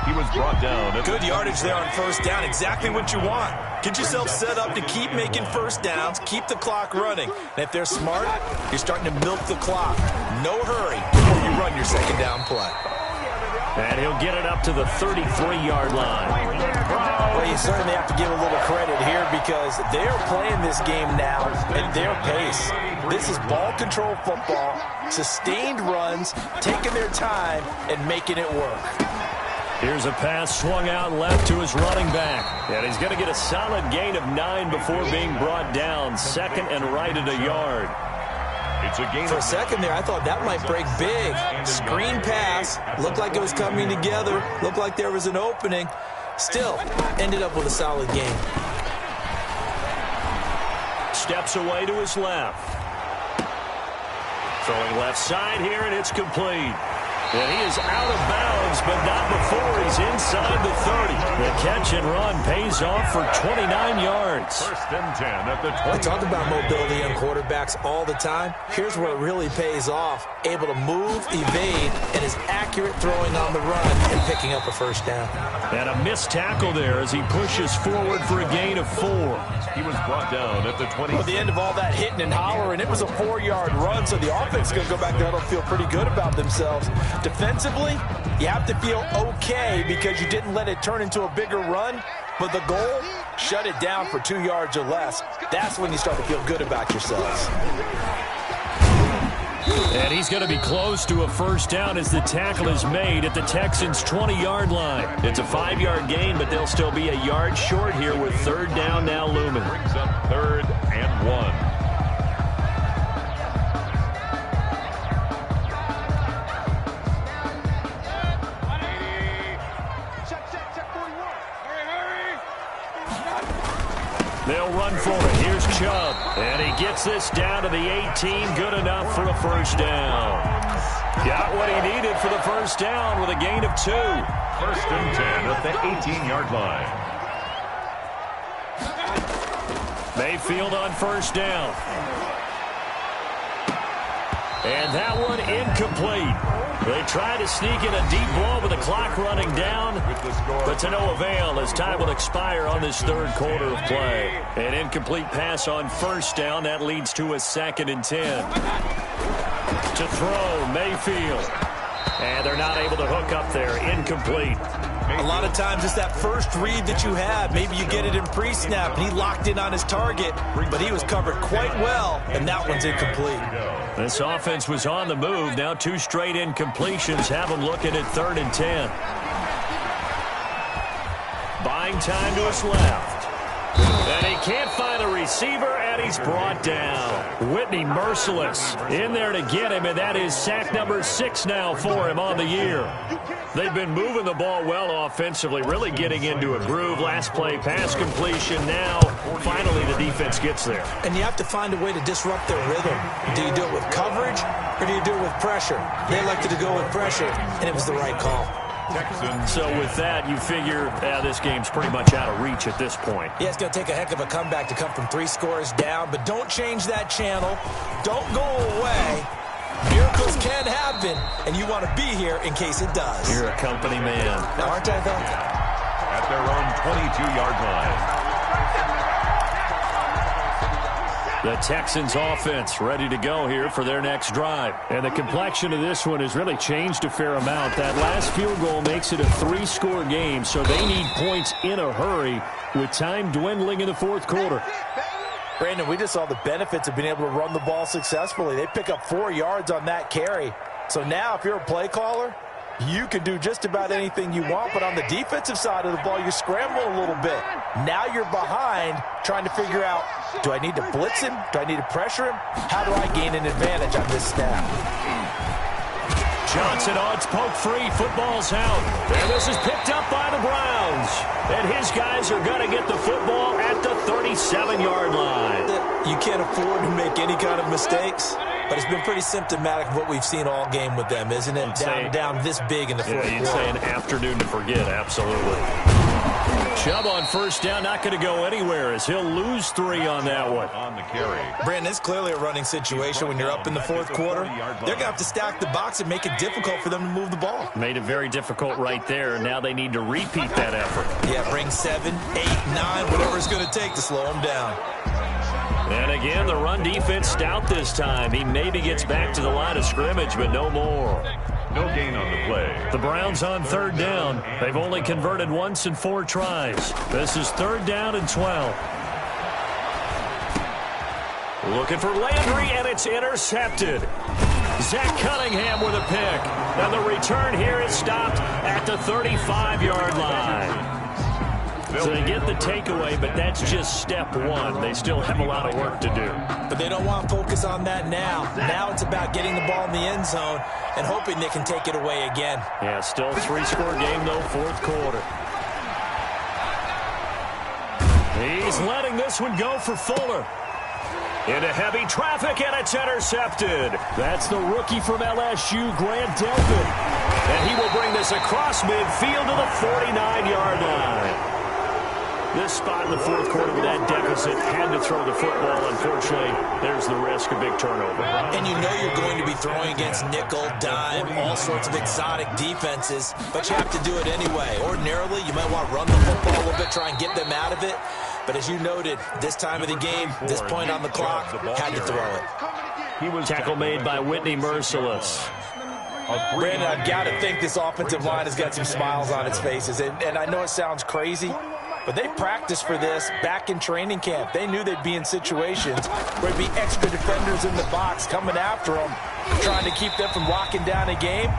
He was brought down. Good yardage there on 1st down. Exactly what you want. Get yourself set up to keep making 1st downs, keep the clock running. And if they're smart, you're starting to milk the clock. No hurry before you run your 2nd down play. And he'll get it up to the 33-yard line. Well, you certainly have to give a little credit here because they're playing this game now at their pace. This is ball control football, sustained runs, taking their time and making it work. Here's a pass swung out left to his running back. And he's going to get a solid gain of 9 before being brought down. Second and right at a yard. It's a gain. For a second there, I thought that might break big. Screen pass. Looked like it was coming together. Looked like there was an opening. Still, ended up with a solid game. Steps away to his left. Throwing left side here, and it's complete. And he is out of bounds, but not before he's inside the 30. The catch and run pays off for 29 yards. First and 10 at the 20. I talk about mobility on quarterbacks all the time. Here's where it really pays off. Able to move, evade, and is accurate throwing on the run and picking up a first down. And a missed tackle there as he pushes forward for a gain of 4. He was brought down at the 20. Well, at the end of all that hitting and hollering, it was a 4-yard run, so the offense is going to go back there and feel pretty good about themselves. Defensively, you have to feel okay because you didn't let it turn into a bigger run, but the goal, shut it down for 2 yards or less. That's when you start to feel good about yourselves. And he's going to be close to a first down as the tackle is made at the Texans' 20-yard line. It's a 5-yard gain, but they'll still be a yard short here with third down now looming. Brings up 3rd and 1. They'll run for it. Here's Chubb. And he gets this down to the 18. Good enough for a first down. Got what he needed for the first down with a gain of 2. First and 10 at the 18-yard line. Mayfield on first down. And that one incomplete. They try to sneak in a deep ball with the clock running down, but to no avail as time will expire on this third quarter of play. An incomplete pass on first down. That leads to a 2nd and 10. To throw, Mayfield. And they're not able to hook up there. Incomplete. A lot of times it's that first read that you have. Maybe you get it in pre-snap, and he locked in on his target, but he was covered quite well, and that one's incomplete. This offense was on the move. Now 2 straight incompletions have them looking at 3rd and 10. Buying time to his left. And he can't find a receiver, and he's brought down. Whitney merciless in there to get him, and that is sack number 6 now for him on the year. They've been moving the ball well offensively, really getting into a groove. Last play, pass completion. Now, finally, the defense gets there. And you have to find a way to disrupt their rhythm. Do you do it with coverage, or do you do it with pressure? They elected to go with pressure, and it was the right call. So with that, you figure this game's pretty much out of reach at this point. Yeah, it's going to take a heck of a comeback to come from 3 scores down, but don't change that channel. Don't go away. Miracles can happen, and you want to be here in case it does. You're a company man. Now, aren't I, though? At their own 22-yard line. The Texans offense ready to go here for their next drive. And the complexion of this one has really changed a fair amount. That last field goal makes it a 3-score game, so they need points in a hurry with time dwindling in the 4th quarter. Brandon, we just saw the benefits of being able to run the ball successfully. They pick up 4 yards on that carry. So now if you're a play caller, you can do just about anything you want, but on the defensive side of the ball, you scramble a little bit. Now you're behind trying to figure out, do I need to blitz him? Do I need to pressure him? How do I gain an advantage on this snap? Johnson odds poke free. Football's out. And this is picked up by the Browns. And his guys are going to get the football at the 37-yard line. You can't afford to make any kind of mistakes. But it's been pretty symptomatic of what we've seen all game with them, isn't it? Down this big in the 4th quarter. You'd say an afternoon to forget, absolutely. Chubb on first down, not going to go anywhere as he'll lose 3 on that one. On the carry. Brandon, it's clearly a running situation when you're up in the 4th quarter. They're going to have to stack the box and make it difficult for them to move the ball. Made it very difficult right there, and now they need to repeat that effort. Yeah, bring 7, 8, 9, whatever it's going to take to slow them down. And again, the run defense stout this time. He maybe gets back to the line of scrimmage, but no more. No gain on the play. The Browns on third down. They've only converted once in 4 tries. This is third down and 12. Looking for Landry, and it's intercepted. Zach Cunningham with a pick. And the return here is stopped at the 35-yard line. So they get the takeaway, but that's just step one. They still have a lot of work to do. But they don't want to focus on that now. Now it's about getting the ball in the end zone and hoping they can take it away again. Yeah, still a 3-score game, though, fourth quarter. He's letting this one go for Fuller. Into heavy traffic, and it's intercepted. That's the rookie from LSU, Grant Delpit. And he will bring this across midfield to the 49-yard line. This spot in the fourth quarter with that deficit, had to throw the football. Unfortunately, there's the risk of big turnover. And you know you're going to be throwing against nickel, dime, all sorts of exotic defenses, but you have to do it anyway. Ordinarily, you might want to run the football a little bit, try and get them out of it. But as you noted, this time of the game, this point on the clock, had to throw it. He was tackle made by Whitney Merciless. Brandon, I've got to think this offensive line has got some smiles on its faces. And I know it sounds crazy, but they practiced for this back in training camp. They knew they'd be in situations where there'd be extra defenders in the box coming after them, trying to keep them from locking down a game.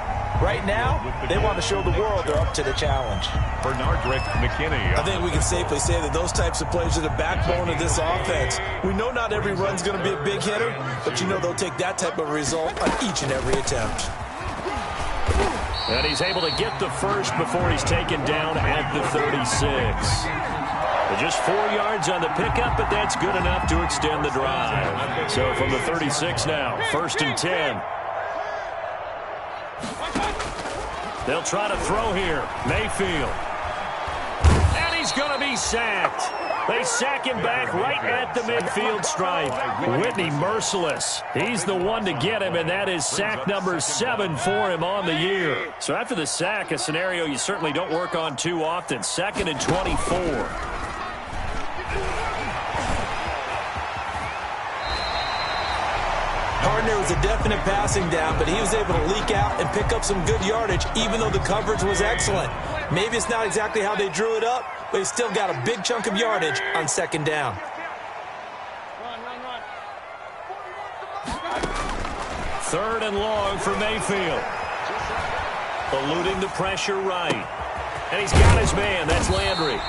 Right now, they want to show the world they're up to the challenge. Bernardrick McKinney. I think we can safely say that those types of plays are the backbone of this offense. We know not every run's going to be a big hitter, but you know they'll take that type of result on each and every attempt. And he's able to get the first before he's taken down at the 36. Just 4 yards on the pickup, but that's good enough to extend the drive. So from the 36 now, 1st and 10. They'll try to throw here. Mayfield. And he's going to be sacked. They sack him back right at the midfield stripe. Whitney Merciless. He's the one to get him, and that is sack number 7 for him on the year. So after the sack, a scenario you certainly don't work on too often. 2nd and 24. Gardner was a definite passing down, but he was able to leak out and pick up some good yardage, even though the coverage was excellent. Maybe it's not exactly how they drew it up, but he still got a big chunk of yardage on 2nd down. Third and long for Mayfield. Eluding the pressure right. And he's got his man. That's Landry.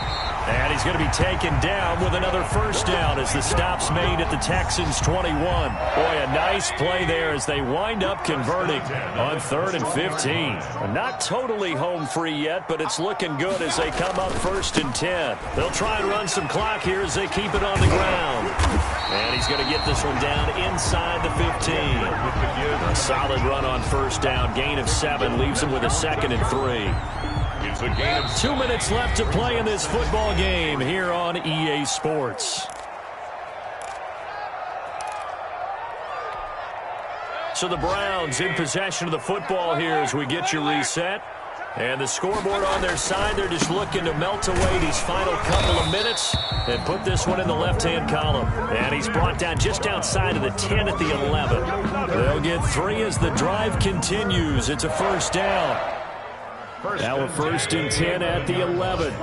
And he's going to be taken down with another first down as the stop's made at the Texans' 21. Boy, a nice play there as they wind up converting on 3rd and 15. Not totally home free yet, but it's looking good as they come up 1st and 10. They'll try and run some clock here as they keep it on the ground. And he's going to get this one down inside the 15. A solid run on 1st down. Gain of 7 leaves him with a 2nd and 3. It's a gain of 2 minutes left to play in this football game here on EA Sports. So the Browns in possession of the football here as we get you reset. And the scoreboard on their side, they're just looking to melt away these final couple of minutes and put this one in the left-hand column. And he's brought down just outside of the 10 at the 11. They'll get 3 as the drive continues. It's a first down. Now a 1st and 10 at the 11.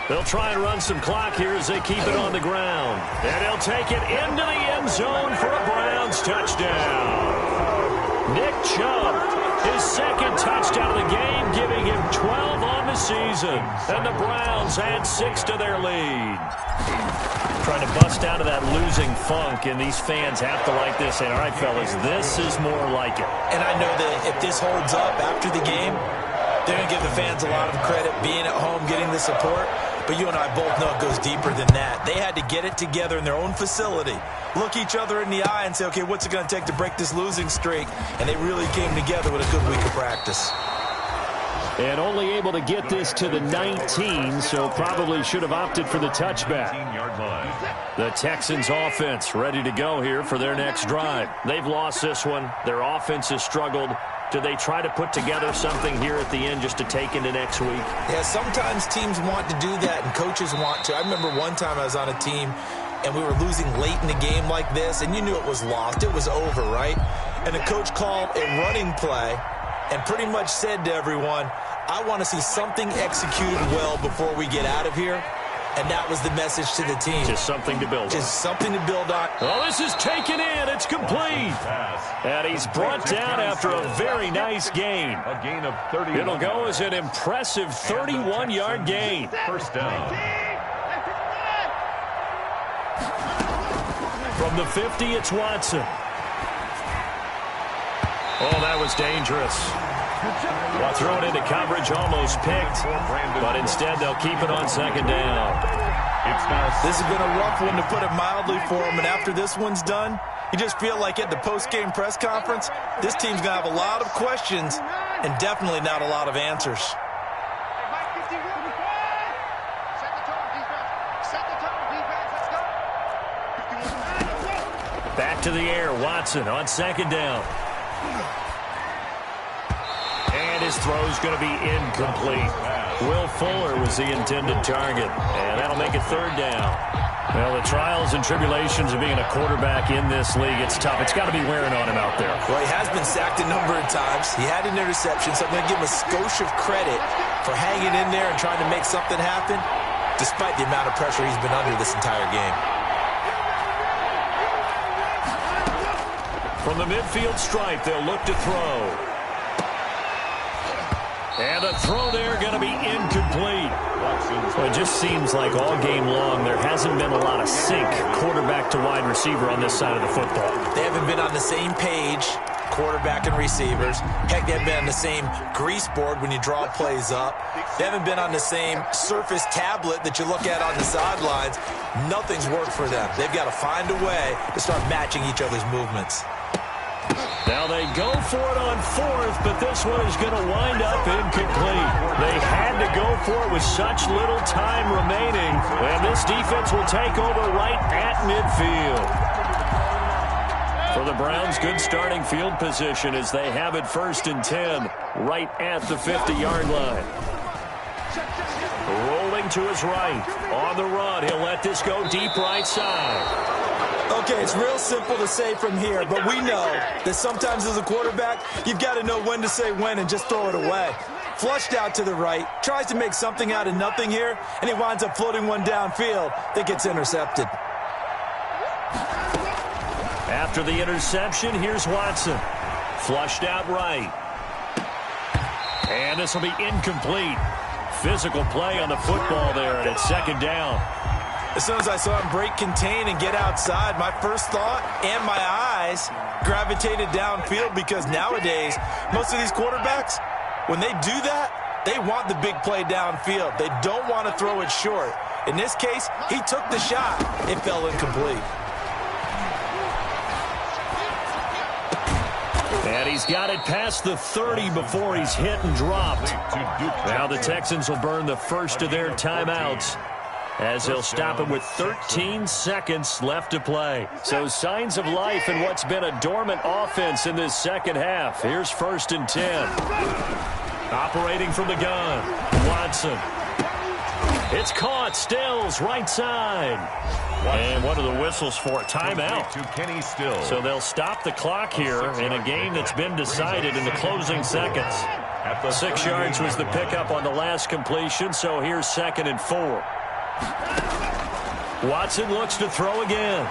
They'll try and run some clock here as they keep it on the ground. And he'll take it into the end zone for a Browns touchdown. Nick Chubb, his 2nd touchdown of the game, giving him 12 on the season. And the Browns add 6 to their lead. Trying to bust out of that losing funk, and these fans have to like this. And all right, fellas, this is more like it. And I know that if this holds up after the game, they're going to give the fans a lot of credit being at home, getting the support. But you and I both know it goes deeper than that. They had to get it together in their own facility, look each other in the eye and say, okay, what's it going to take to break this losing streak? And they really came together with a good week of practice. And only able to get this to the 19, so probably should have opted for the touchback. The Texans offense ready to go here for their next drive. They've lost this one. Their offense has struggled. Do they try to put together something here at the end just to take into next week? Yeah, sometimes teams want to do that and coaches want to. I remember one time I was on a team and we were losing late in the game like this, and you knew it was lost. It was over, right? And the coach called a running play and pretty much said to everyone, I want to see something executed well before we get out of here. And that was the message to the team. Just something to build on. Just something to build on. Well, this is taken in. It's complete. And he's brought down after a very nice gain. A gain of 30. It'll go as an impressive 31-yard gain. First down. From the 50, it's Watson. Oh, that was dangerous. Well, thrown into coverage, almost picked, but instead they'll keep it on second down. This has been a rough one, to put it mildly, for them, and after this one's done, you just feel like at the post-game press conference, this team's going to have a lot of questions and definitely not a lot of answers. Back to the air, Watson on second down. And his throw's going to be incomplete. Will Fuller was the intended target, and that'll make it third down. Well, the trials and tribulations of being a quarterback in this league, it's tough. It's got to be wearing on him out there. Well, he has been sacked a number of times. He had an interception, so I'm going to give him a skosh of credit for hanging in there and trying to make something happen, despite the amount of pressure he's been under this entire game. From the midfield stripe, they'll look to throw. And a throw there going to be incomplete. Well, it just seems like all game long there hasn't been a lot of sync quarterback to wide receiver on this side of the football. They haven't been on the same page, quarterback and receivers. Heck, they haven't been on the same grease board when you draw plays up. They haven't been on the same Surface tablet that you look at on the sidelines. Nothing's worked for them. They've got to find a way to start matching each other's movements. Now they go for it on fourth, but this one is going to wind up incomplete. They had to go for it with such little time remaining, and this defense will take over right at midfield. For the Browns, good starting field position as they have it 1st and 10, right at the 50-yard line. Rolling to his right, on the run, he'll let this go deep right side. Okay, it's real simple to say from here, but we know that sometimes as a quarterback, you've got to know when to say when and just throw it away. Flushed out to the right, tries to make something out of nothing here, and he winds up floating one downfield that gets intercepted. After the interception, here's Watson. Flushed out right. And this will be incomplete. Physical play on the football there, and it's second down. As soon as I saw him break contain and get outside, my first thought and my eyes gravitated downfield, because nowadays, most of these quarterbacks, when they do that, they want the big play downfield. They don't want to throw it short. In this case, he took the shot. It fell incomplete. And he's got it past the 30 before he's hit and dropped. Now the Texans will burn the first of their timeouts, as they'll stop it with 13 seconds left to play. So signs of life in what's been a dormant offense in this second half. Here's 1st and 10. Operating from the gun, Watson. It's caught, Stills, right side. And what are the whistles for? Timeout. To Kenny Stills. So they'll stop the clock here in a game that's been decided in the closing seconds. 6 yards was the pickup on the last completion, so here's 2nd and 4. Watson looks to throw again.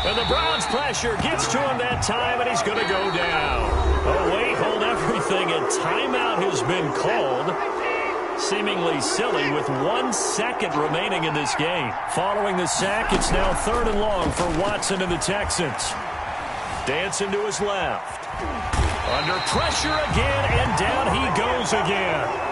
And the Browns pressure gets to him that time, and he's going to go down. Oh, wait, hold everything. A timeout has been called. Seemingly silly with 1 second remaining in this game. Following the sack, it's now 3rd and long for Watson and the Texans. Dancing to his left. Under pressure again, and down he goes again.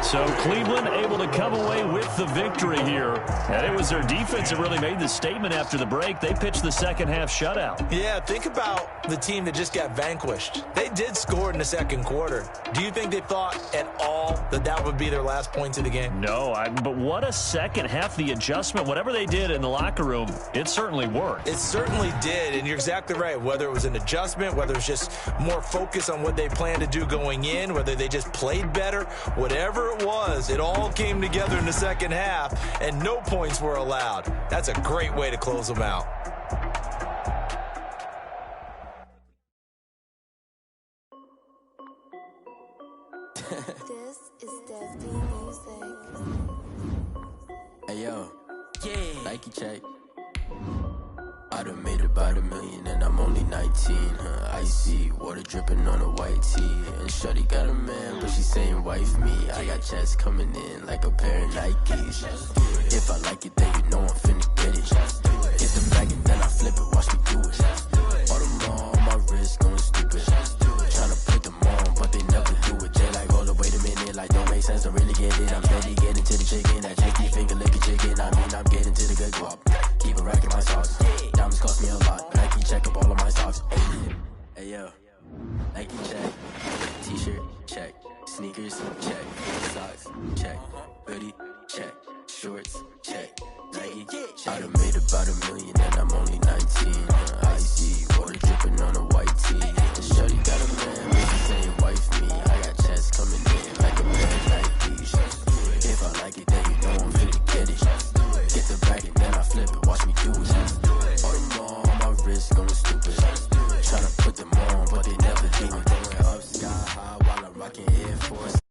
So Cleveland able to come away with the victory here. And it was their defense that really made the statement after the break. They pitched the second half shutout. Yeah, think about the team that just got vanquished. They did score in the second quarter. Do you think they thought at all that that would be their last points of the game? No, but what a second half. The adjustment, whatever they did in the locker room, it certainly worked. It certainly did, and you're exactly right. Whether it was an adjustment, whether it was just more focus on what they planned to do going in, whether they just played better, whatever it was, it all came together in the second half, and no points were allowed. That's a great way to close them out. This is Def D Music. Hey yo, yeah. Nike check. I done made about $1 million and I'm only 19. Icy water dripping on a white tee. And shorty got a man, but she saying wife me. I got checks coming in like a pair of Nikes. If I like it, then you know I'm finna get it. Get the bag and then I flip it, watch me do it. All them on my wrist going stupid. Tryna put them on, but they never do it. They like, hold up, wait a minute, like don't make sense, I really get it. I'm steady getting to the chicken, that chicky finger licking chicken. I mean, I'm getting to the good guap. Keep a rack in my socks. Diamonds cost me a lot, but I keep check up all of my stocks. Hey yo, Nike check, t-shirt check, sneakers check, socks check, hoodie check, shorts check, Nike. I done made about $1 million and I'm only 19. Icy water dripping on a white tee. And shorty got a man, but she saying wife me. I got checks coming in like a pair of Nikes. If I like it, then you know I'm finna get it. Get the bag and then I flip it, watch me do it. All them on my wrist going stupid. Tryna put them on, but they never do it. Going up sky high while I'm rocking Air Force.